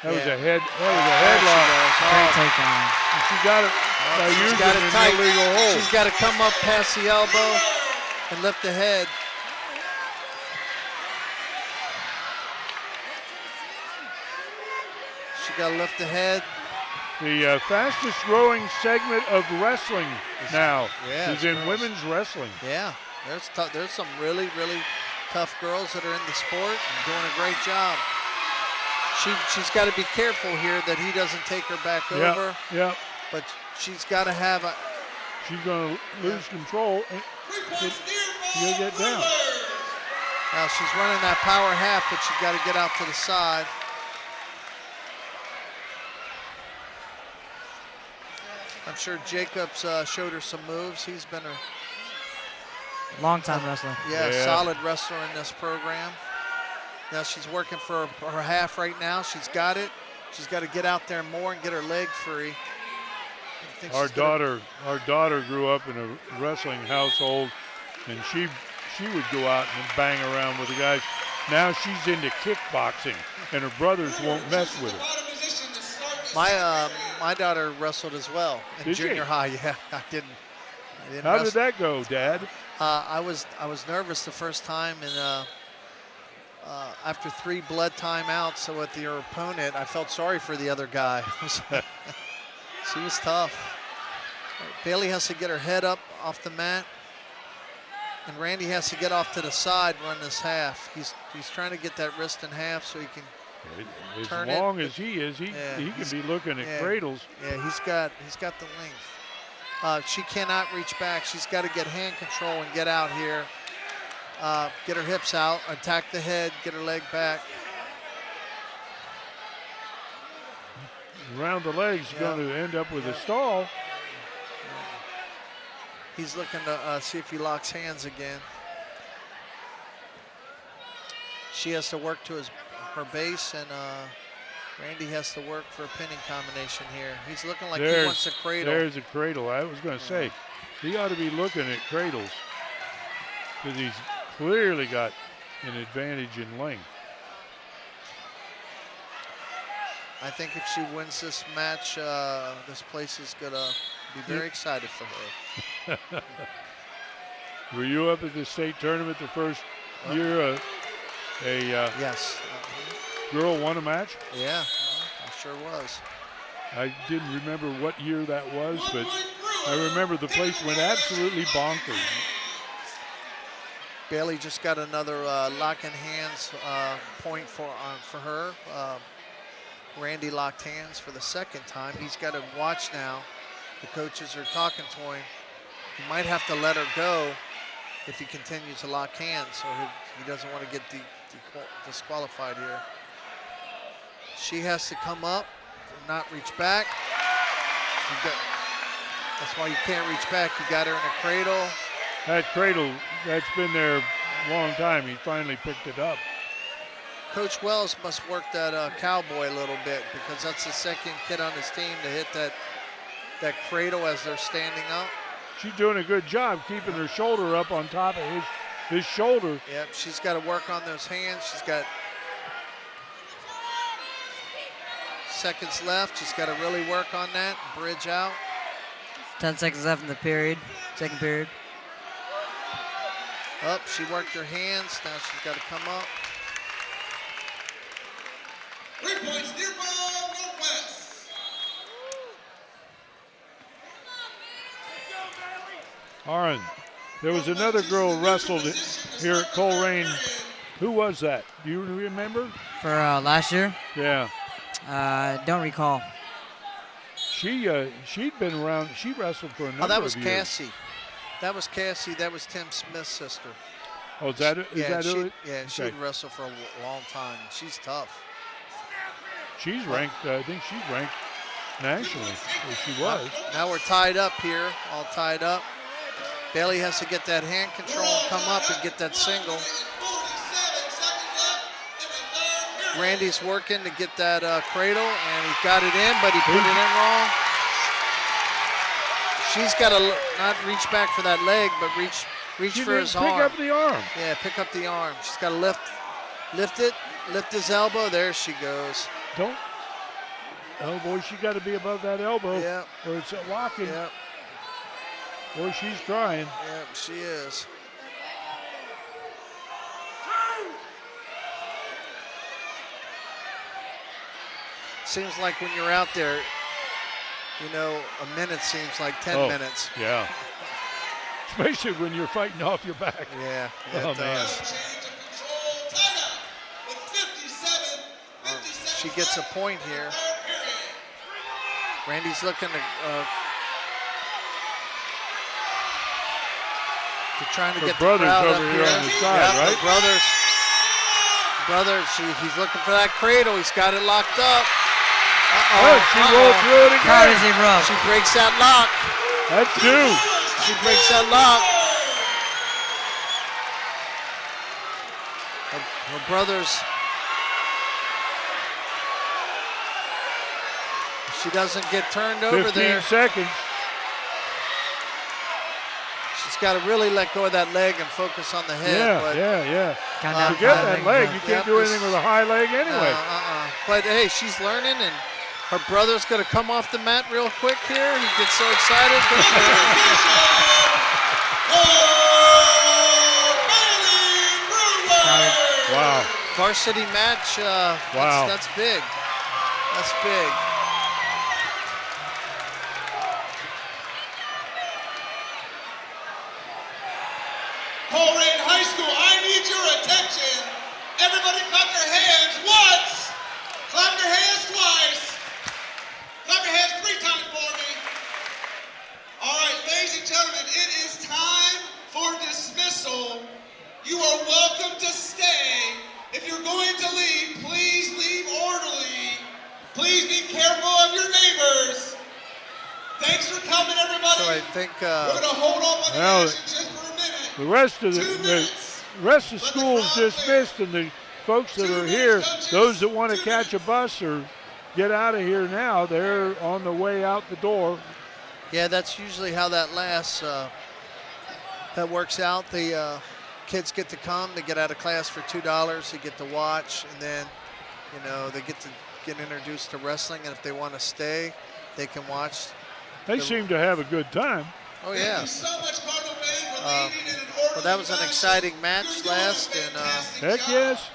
That was Yeah. a head. That was a There she headlock. goes. Great Oh, takedown. And she got it by she's using got it an tight. illegal hold. She's got to come up past the elbow and lift the head. She got to lift the head. The fastest growing segment of wrestling now Yeah, is it's in girls. women's wrestling. Yeah, there's some really, really tough girls that are in the sport and doing a great job. She's got to be careful here that he doesn't take her back over, Yeah. but she's got to have a. She's going to lose control. And 3 points, You'll get down. Now she's running that power half, but she's got to get out to the side. I'm sure Jacobs showed her some moves. He's been a Long time wrestler. Yeah. solid wrestler in this program. Now she's working for her half right now. She's got it. She's got to get out there more and get her leg free. I think Our she's gonna- daughter grew up in a wrestling household, and she would go out and bang around with the guys. Now she's into kickboxing, and her brothers won't mess with her. My daughter wrestled as well in Did junior you? high. Yeah, I didn't How wrestle. did that go, Dad? I was nervous the first time, and after 3 blood timeouts with your opponent, I felt sorry for the other guy. She was tough. Bailey has to get her head up off the mat, and Randy has to get off to the side, run this half. He's trying to get that wrist in half so he can. As Turn it. long as he is, he Yeah, can be looking at yeah. cradles. Yeah, he's got the length. She cannot reach back. She's got to get hand control and get out here. Get her hips out, attack the head, get her leg back. Around the legs, Yeah. going to end up with a stall. He's looking to see if he locks hands again. She has to work to her base, and Randy has to work for a pinning combination here. He's looking like he wants a cradle. There's a cradle. I was going to say, he ought to be looking at cradles because he's clearly got an advantage in length. I think if she wins this match, this place is going to be very excited for her. Were you up at the state tournament the first year Yes. girl won a match? Yeah, I sure was. I didn't remember what year that was, but I remember the place went absolutely bonkers. Bailey just got another lock in hands point for her. Randy locked hands for the second time. He's got to watch now. The coaches are talking to him. He might have to let her go if he continues to lock hands, so he doesn't want to get disqualified here. She has to come up and not reach back. That's why you can't reach back. You got her in a cradle. That cradle, that's been there a long time. He finally picked it up. Coach Wells must work that cowboy a little bit, because that's the second kid on his team to hit that cradle as they're standing up. She's doing a good job keeping her shoulder up on top of his shoulder. Yep, she's got to work on those hands. She's got seconds left. She's got to really work on that, bridge out. 10 seconds left in the period, second period. Up, she worked her hands. Now she's got to come up. 3 points, Dearborn Northwest. All right. There was another girl wrestled here at Colerain. Who was that? Do you remember? For last year? Yeah. Don't recall. She'd been around. She wrestled for a number of years. Oh, that was Cassie. That was Cassie. That was Tim Smith's sister. Oh, is that it? Yeah, Okay. she'd wrestled for a long time. She's tough. She's ranked. I think she's ranked nationally. Or she was. Now we're tied up here, all tied up. Bailey has to get that hand control and come up and get that single. Randy's working to get that cradle, and he got it in, but he put it in wrong. She's got to not reach back for that leg, but reach for his arm. Pick up the arm. Yeah, pick up the arm. She's got to lift it, lift his elbow. There she goes. Don't. Oh boy, she got to be above that elbow. Yeah. Or it's locking. Yep. Boy, she's trying. Yep, she is. Seems like when you're out there, you know, a minute seems like 10 minutes. Yeah. Especially when you're fighting off your back. Yeah, Oh, it does. She gets a point here. Randy's looking to trying to Her get the brother's crowd over up here on the side, yeah, right? He's looking for that cradle. He's got it locked up. She rolled through it How again. does he rub? She breaks that lock. That's two. She breaks that lock. Her brother's. She doesn't get turned over 15 there. seconds. She's got to really let go of that leg and focus on the head. Yeah. Countdown, Forget five, that leg. You can't do anything with a high leg anyway. But hey, she's learning, and her brother's going to come off the mat real quick here. He gets so excited. Wow. Varsity match. Wow. That's big. That's big. Colerain High School, I need your attention. Everybody clap your hands once. Clap your hands twice. Clap your hands 3 times for me. All right, ladies and gentlemen, it is time for dismissal. You are welcome to stay. If you're going to leave, please leave orderly. Please be careful of your neighbors. Thanks for coming, everybody. So I think we're going to hold off on the action just for a minute. The rest of the school's dismissed, and the folks that are here, those that want to catch a bus or get out of here now, they're on the way out the door. Yeah, that's usually how that lasts. That works out. The kids get to come. They get out of class for $2. They get to watch, and then, you know, they get to get introduced to wrestling. And if they want to stay, they can watch. They seem to have a good time. Oh yeah. Thank you so much, Cardinal Bay, for leading in an orderly Well, that was an fashion. exciting match You're doing a last, and fantastic Heck job. yes.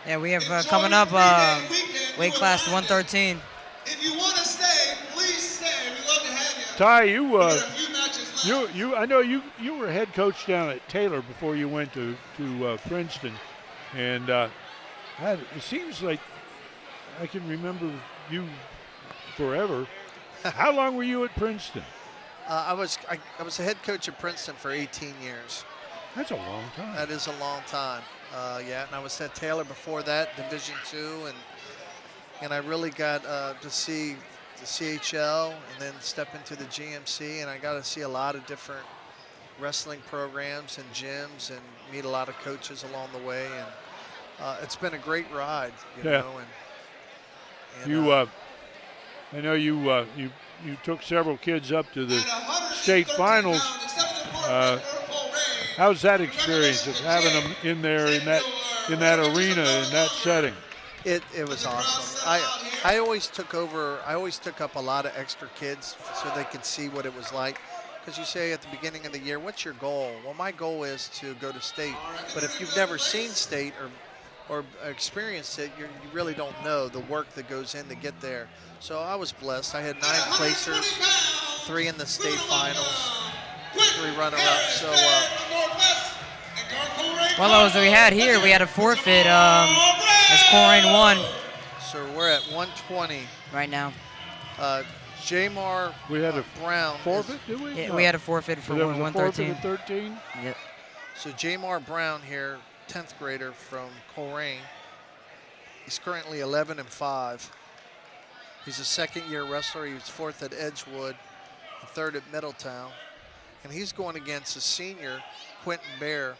Yeah, we have Enjoy coming up your 3-day weekend. weight Do it class right. 113. If you want to stay, please stay. We'd love to have you. Ty, We got a few matches left. I know you were head coach down at Taylor before you went to Princeton, and it seems like I can remember you forever. How long were you at Princeton? I was a head coach at Princeton for 18 years. That's a long time. That is a long time. Yeah, and I was at Taylor before that, Division II, and I really got to see the CHL and then step into the GMC, and I got to see a lot of different wrestling programs and gyms and meet a lot of coaches along the way, and it's been a great ride, you know. And you, I know you took several kids up to the state finals. How's that experience of having them in there in that arena in that setting? It was awesome. I always took up a lot of extra kids so they could see what it was like. Because you say at the beginning of the year, what's your goal? Well, my goal is to go to state. But if you've never seen state or experienced it, you really don't know the work that goes in to get there. So I was blessed. I had 9 placers, 3 in the state finals, 3 runner-ups. So, Well, as we had here, we had a forfeit as Colerain won so we're at 120 right now. Jamar We had a Brown. forfeit, did we? Yeah, No. we had a forfeit for There was a 113. forfeit at 13? Yep. So Jamar Brown here, 10th grader from Colerain. He's currently 11-5. He's a second-year wrestler. He was 4th at Edgewood, 3rd at Middletown. And he's going against a senior, Quentin Bear.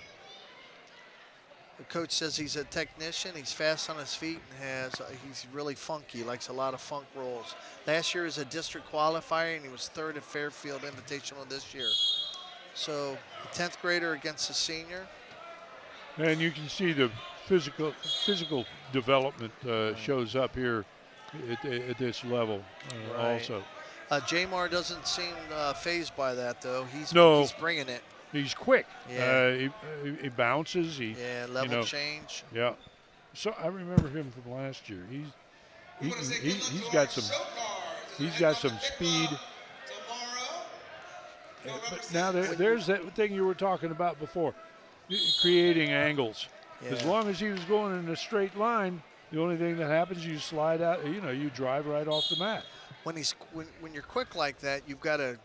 The coach says he's a technician. He's fast on his feet and he's really funky, likes a lot of funk rolls. Last year was a district qualifier, and he was 3rd at Fairfield Invitational this year. So the 10th grader against a senior. And you can see the physical development shows up here at this level also. Jamar doesn't seem fazed by that, though. He's bringing it. He's quick. Yeah. He bounces. Level change. Yeah. So I remember him from last year. He's got some speed. But now there's that thing you were talking about before, creating angles. Yeah. As long as he was going in a straight line, the only thing that happens, you slide out. You drive right off the mat. When you're quick like that, you've got to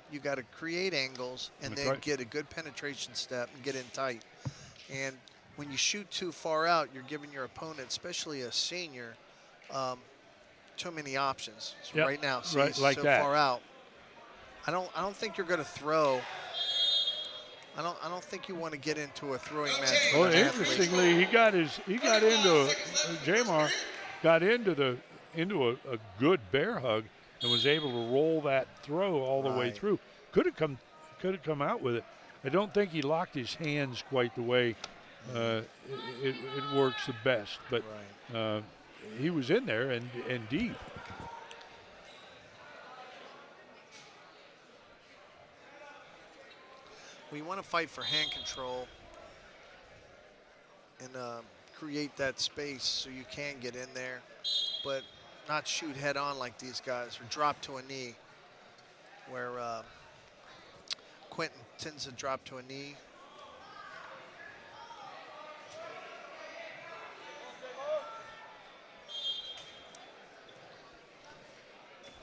create angles and then get a good penetration step and get in tight. And when you shoot too far out, you're giving your opponent, especially a senior, too many options. So Yep. Right now, right, he's like so that. far out. I don't think you're going to throw. I don't think you want to get into a throwing match. Well, with an athlete. interestingly, Jamar got into a good bear hug and was able to roll that throw all the way through. Could have come out with it. I don't think he locked his hands quite the way it works the best, but he was in there and deep. We want to fight for hand control and create that space so you can get in there, but not shoot head on like these guys or drop to a knee, where Quentin tends to drop to a knee.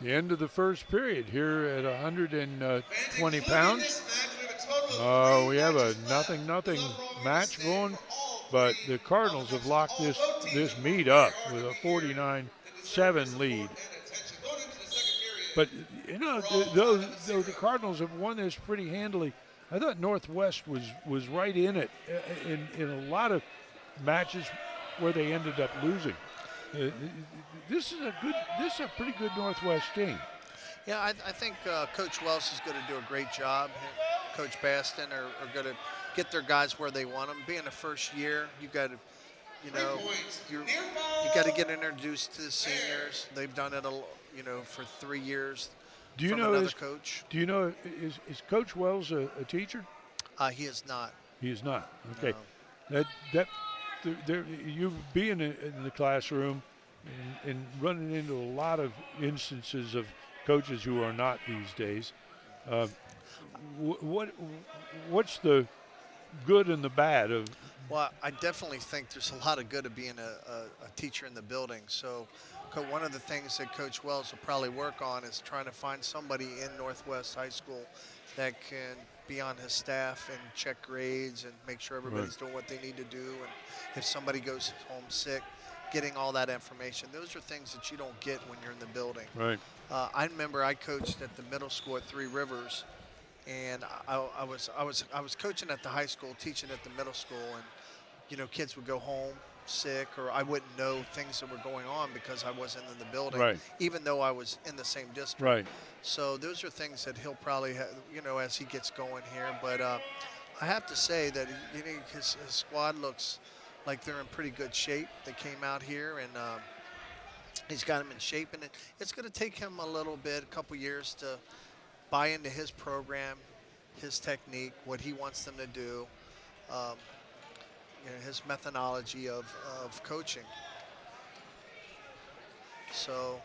The end of the first period here at 120 pounds. We have a nothing match going, but the Cardinals have locked this meet up with a 49-7 lead. But though the Cardinals have won this pretty handily, I thought Northwest was right in it in a lot of matches where they ended up losing. This is a pretty good Northwest team. Yeah, I think Coach Wells is going to do a great job. Coach Baston are going to get their guys where they want them. Being the first year, you got to, you got to get introduced to the seniors. They've done it, for 3 years. Do you from know another coach? Do you know is Coach Wells a teacher? He is not. He is not. Okay. No. You being in the classroom and running into a lot of instances of coaches who are not these days. what's the good and the bad of? Well, I definitely think there's a lot of good of being a teacher in the building. So one of the things that Coach Wells will probably work on is trying to find somebody in Northwest High School that can be on his staff and check grades and make sure everybody's doing what they need to do. And if somebody goes home sick, getting all that information. Those are things that you don't get when you're in the building. Right. I remember I coached at the middle school at Three Rivers, and I was coaching at the high school, teaching at the middle school, and kids would go home sick, or I wouldn't know things that were going on because I wasn't in the building, Right. even though I was in the same district. Right. So those are things that he'll probably have, as he gets going here. But I have to say that his squad looks like they're in pretty good shape. They came out here, and he's got them in shape, and it's going to take him a couple years to buy into his program, his technique, what he wants them to do, his methodology of coaching. So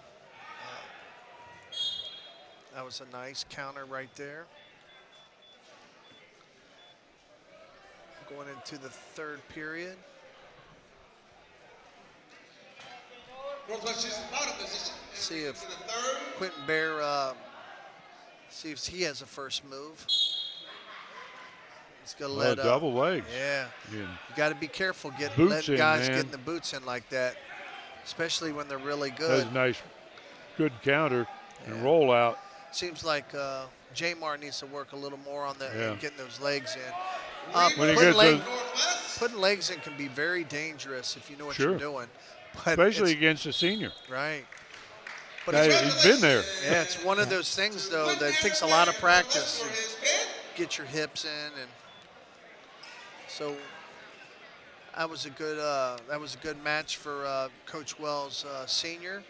that was a nice counter right there. Going into the third period. Northwest is out of position. See if Quentin Bear, see if he has a first move. He's going to let double legs. Yeah. You got to be careful in, letting guys man. getting the boots in like that, especially when they're really good. That's a nice, good counter and roll out. Seems like Jamar needs to work a little more on getting those legs in. Putting legs in can be very dangerous if you know what you're doing. But especially against a senior. Right. But he's been there. Yeah, it's one of those things, though, that takes a lot of practice to get your hips in. And so that was a good match for Coach Wells Sr.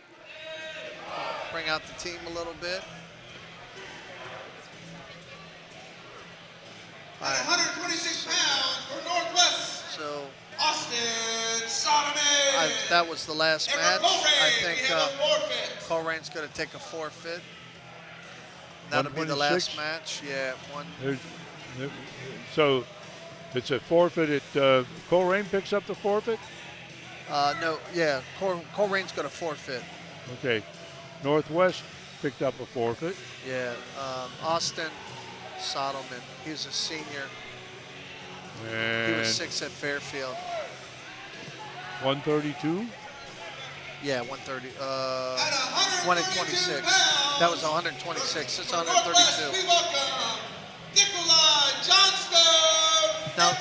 Bring out the team a little bit. At 126 pounds for Northwest. So Austin Solomon. That was the last match. I think Colerain's going to take a forfeit. That'll be the last match. Yeah, So it's a forfeit. Colerain picks up the forfeit? No, yeah. Colerain's going to forfeit. Okay. Northwest picked up a forfeit. Yeah. Austin Sodelman. He was a senior. And he was 6 at Fairfield. 132? Yeah, 130. 126. That was 126. It's 132. We welcome Nikolai Johnstone. Now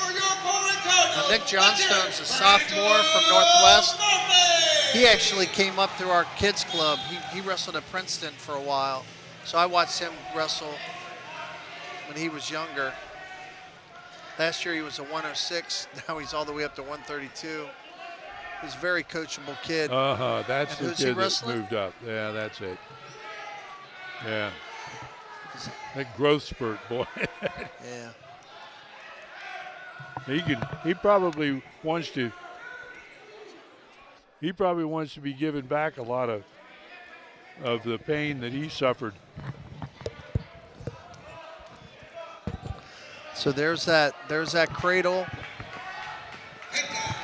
Nick Johnstone's a sophomore from Northwest. He actually came up through our kids club. He wrestled at Princeton for a while. So I watched him wrestle when he was younger. Last year he was a 106. Now he's all the way up to 132. He's a very coachable kid. That's the kid that moved up. Yeah, that's it. Yeah. That growth spurt, boy. Yeah. He probably wants to be given back a lot of the pain that he suffered. So there's that cradle,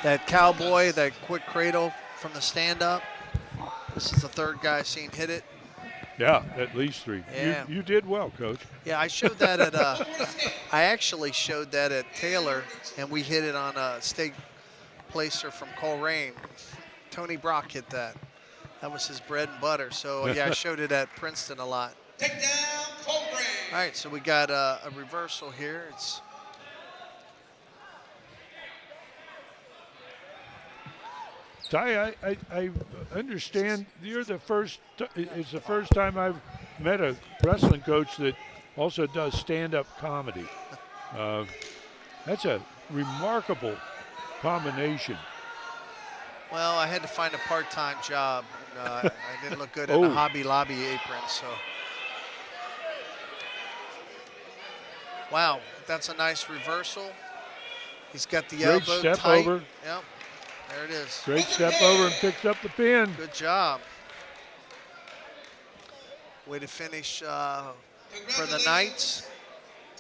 that cowboy, that quick cradle from the stand-up. This is the third guy seen hit it. Yeah, at least 3. Yeah. You did well, Coach. Yeah, I showed that at I actually showed that at Taylor, and we hit it on a state placer from Colerain. Tony Brock hit that. That was his bread and butter. So yeah, I showed it at Princeton a lot. Take down Colerain. All right, so we got a reversal here. It's Ty, I understand you're the first. It's the first time I've met a wrestling coach that also does stand-up comedy. That's a remarkable combination. Well, I had to find a part-time job. I didn't look good in a Hobby Lobby apron, so. Wow, that's a nice reversal. He's got the elbow tight. Great step over. Yep, there it is. Great step over and picks up the pin. Good job. Way to finish for the Knights.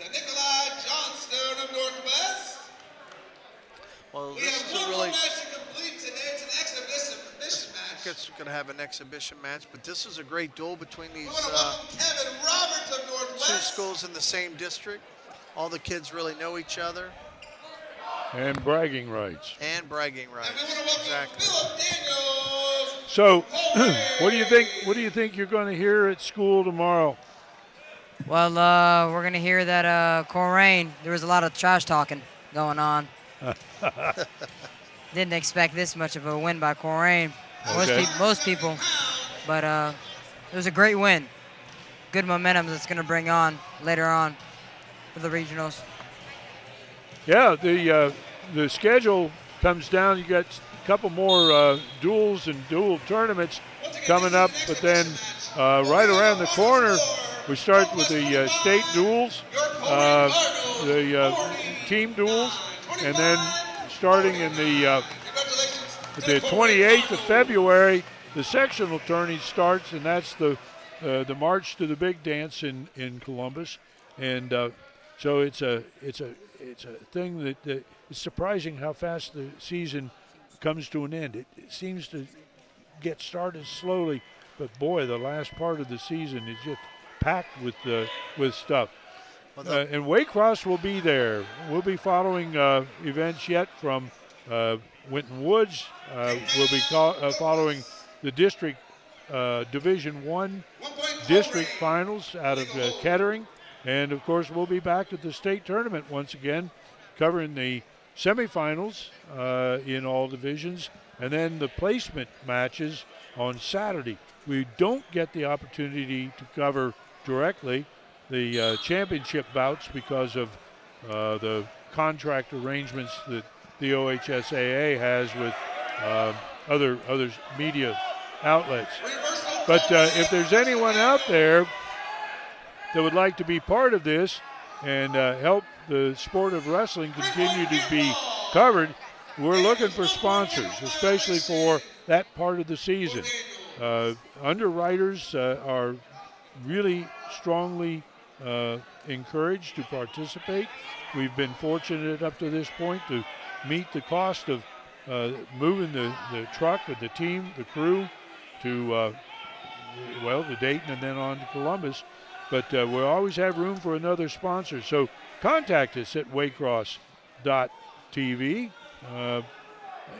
to Nikolai Johnston of Northwest. Well, We this have is one a more really. match to complete today. It's an exhibition match. It's going to have an exhibition match, but this is a great duel between We these want to welcome Kevin Roberts of two Northwest. schools in the same district. All the kids really know each other. And bragging rights. And bragging And rights. we want to welcome Exactly. Philip Daniels. So, what do you think? What do you think you're going to hear at school tomorrow? Well, we're going to hear that Colerain, there was a lot of trash talking going on. Didn't expect this much of a win by Colerain. Okay. Most people. But it was a great win. Good momentum that's going to bring on later on for the regionals. Yeah, the schedule comes down. You got a couple more duels and dual tournaments coming up, but then right around the corner, we start with the state duels, the team duels, and then starting in the 28th of February, the sectional tourney starts, and that's the march to the big dance in Columbus, and so it's a thing that it's surprising how fast the season comes to an end. It seems to get started slowly, but boy, the last part of the season is just packed with stuff. And Waycross will be there. We'll be following events yet from Winton Woods. We'll be following the district Division I district finals out of Kettering. And, of course, we'll be back at the state tournament once again, covering the semifinals in all divisions, and then the placement matches on Saturday. We don't get the opportunity to cover directly the championship bouts because of the contract arrangements that the OHSAA has with other media outlets. But if there's anyone out there that would like to be part of this and help the sport of wrestling continue to be covered, we're looking for sponsors, especially for that part of the season. Underwriters are really strongly encouraged to participate. We've been fortunate up to this point to meet the cost of moving the truck, the team, the crew to, to Dayton and then on to Columbus. But we'll always have room for another sponsor. So contact us at waycross.tv,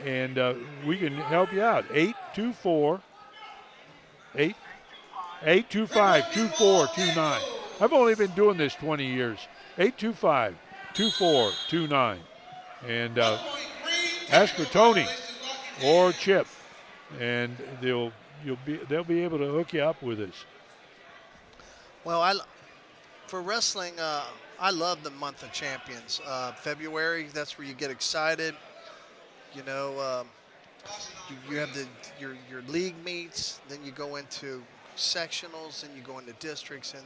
and we can help you out. 825-2429. I've only been doing this 20 years. 825-2429. And ask for Tony or Chip, and they'll be able to hook you up with us. Well, for wrestling, I love the month of champions. February, that's where you get excited. You know, you have your league meets, then you go into sectionals, then you go into districts, and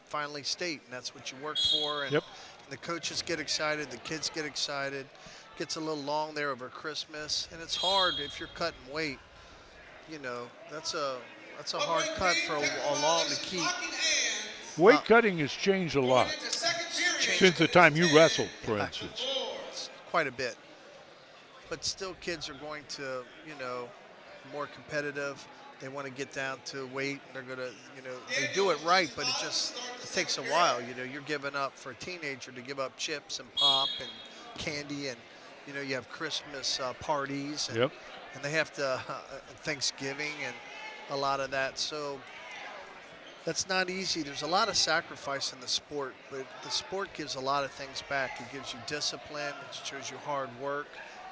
finally state, and that's what you work for. And Yep. the coaches get excited, the kids get excited. Gets a little long there over Christmas, and it's hard if you're cutting weight. You know, that's a hard cut for a long to keep. Weight cutting has changed a lot since the time you wrestled, for instance. Quite a bit. But still, kids are going to, more competitive. They want to get down to weight. They're going to, they do it right, but it takes a while. You're giving up for a teenager to give up chips and pop and candy, and, you have Christmas parties. And, Yep. and they have to, Thanksgiving and a lot of that. So that's not easy. There's a lot of sacrifice in the sport, but the sport gives a lot of things back. It gives you discipline. It shows you hard work.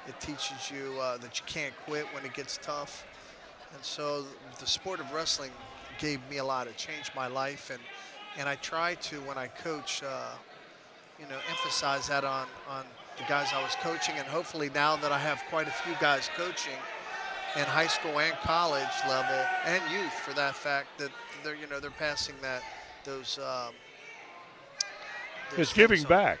It teaches you that you can't quit when it gets tough. And so the sport of wrestling gave me a lot. It changed my life, and I try to, when I coach, emphasize that on the guys I was coaching, and hopefully now that I have quite a few guys coaching in high school and college level, and youth for that fact, that they're passing those. It's giving back.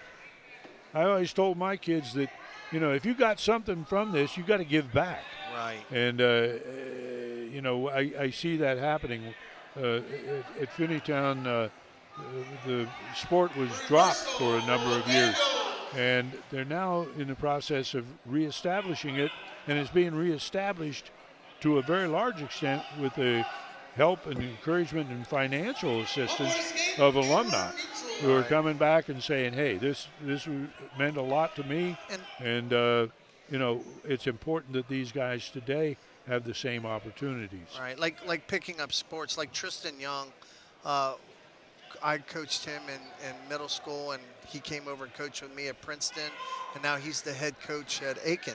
I always told my kids that, if you got something from this, you got to give back. Right. And I see that happening at Finneytown. the sport was dropped for a number of years, and they're now in the process of reestablishing it, and it's being reestablished to a very large extent with the help and encouragement and financial assistance of alumni who are coming back and saying, hey, this meant a lot to me, and you know, it's important that these guys today have the same opportunities. Right, like picking up sports, like Tristan Young. I coached him in middle school, and he came over and coached with me at Princeton, and now he's the head coach at Aiken,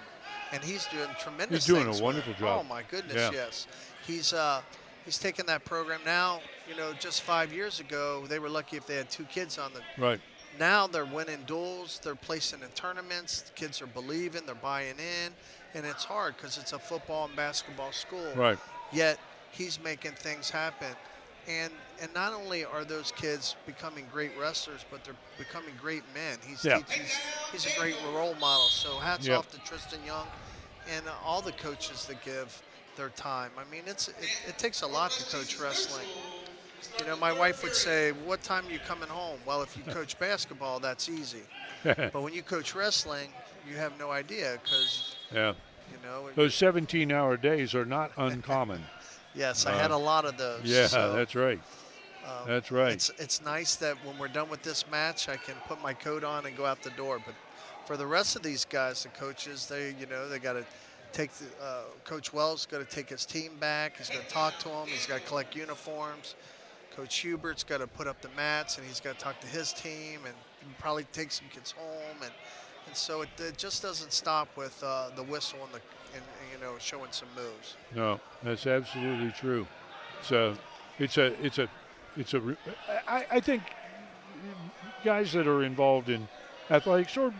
and he's doing tremendous things. He's doing a wonderful job. Oh my goodness, yes. He's taken that program now. You know, just 5 years ago, they were lucky if they had 2 kids on the. Right. Now they're winning duels, they're placing in tournaments, the kids are believing, they're buying in, and it's hard because it's a football and basketball school. Right. Yet he's making things happen. And not only are those kids becoming great wrestlers, but they're becoming great men. He's a great role model. So hats off to Tristan Young and all the coaches that give their time. I mean, it takes a lot to coach wrestling. You know, my wife would say, what time are you coming home? Well, if you coach basketball, that's easy. But when you coach wrestling, you have no idea because, you know. Those 17-hour days are not uncommon. Yes, I had a lot of those. Yeah, so, that's right. That's right. It's nice that when we're done with this match, I can put my coat on and go out the door. But for the rest of these guys, the coaches, they got to take Coach Wells got to take his team back. He's got to talk to them. He's got to collect uniforms. Coach Hubert's got to put up the mats, and he's got to talk to his team and probably take some kids home. And so it just doesn't stop with the whistle and you know, showing some moves. No, that's absolutely true. I think guys that are involved in athletics or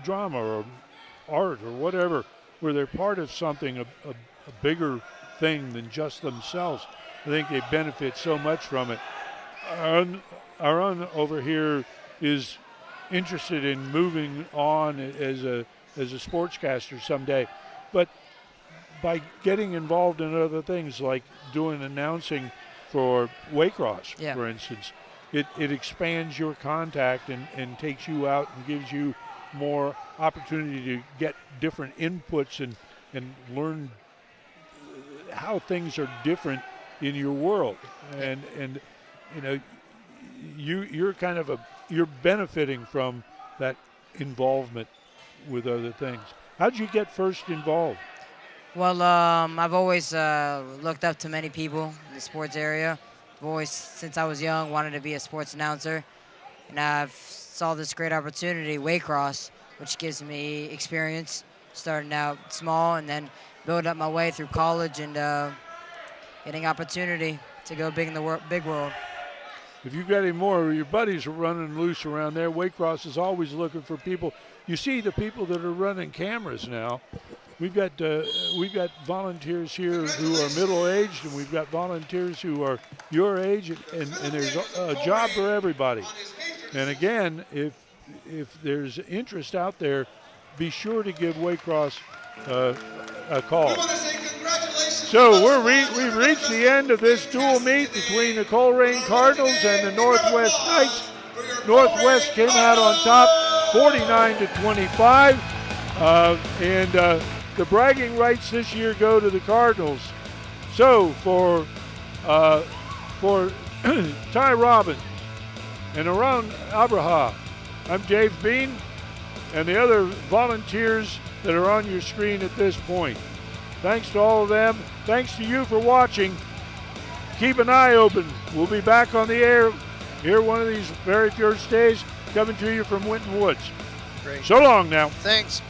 drama or art or whatever, where they're part of something, a bigger thing than just themselves, I think they benefit so much from it. Our own over here is interested in moving on as a sportscaster someday, but by getting involved in other things like doing announcing for Waycross, for instance, it expands your contact and takes you out and gives you more opportunity to get different inputs and learn how things are different in your world. And you know, you're benefiting from that involvement with other things. How'd you get first involved? Well, I've always looked up to many people in the sports area. I've always, since I was young, wanted to be a sports announcer. And I've saw this great opportunity, Waycross, which gives me experience, starting out small and then building up my way through college and getting opportunity to go big in the big world. If you've got any more of your buddies are running loose around there, Waycross is always looking for people. You see the people that are running cameras now. We've got volunteers here who are middle-aged, and we've got volunteers who are your age, and there's a job for everybody. And again, if there's interest out there, be sure to give Waycross a call. So we've reached the end of this dual meet between the Colerain Cardinals and the Northwest Knights. Northwest came out on top, 49-25, and the bragging rights this year go to the Cardinals. So for Ty Robbins and Aaron Abraha, I'm Dave Bean, and the other volunteers that are on your screen at this point. Thanks to all of them. Thanks to you for watching. Keep an eye open. We'll be back on the air here one of these very first days, coming to you from Winton Woods. Great. So long now. Thanks.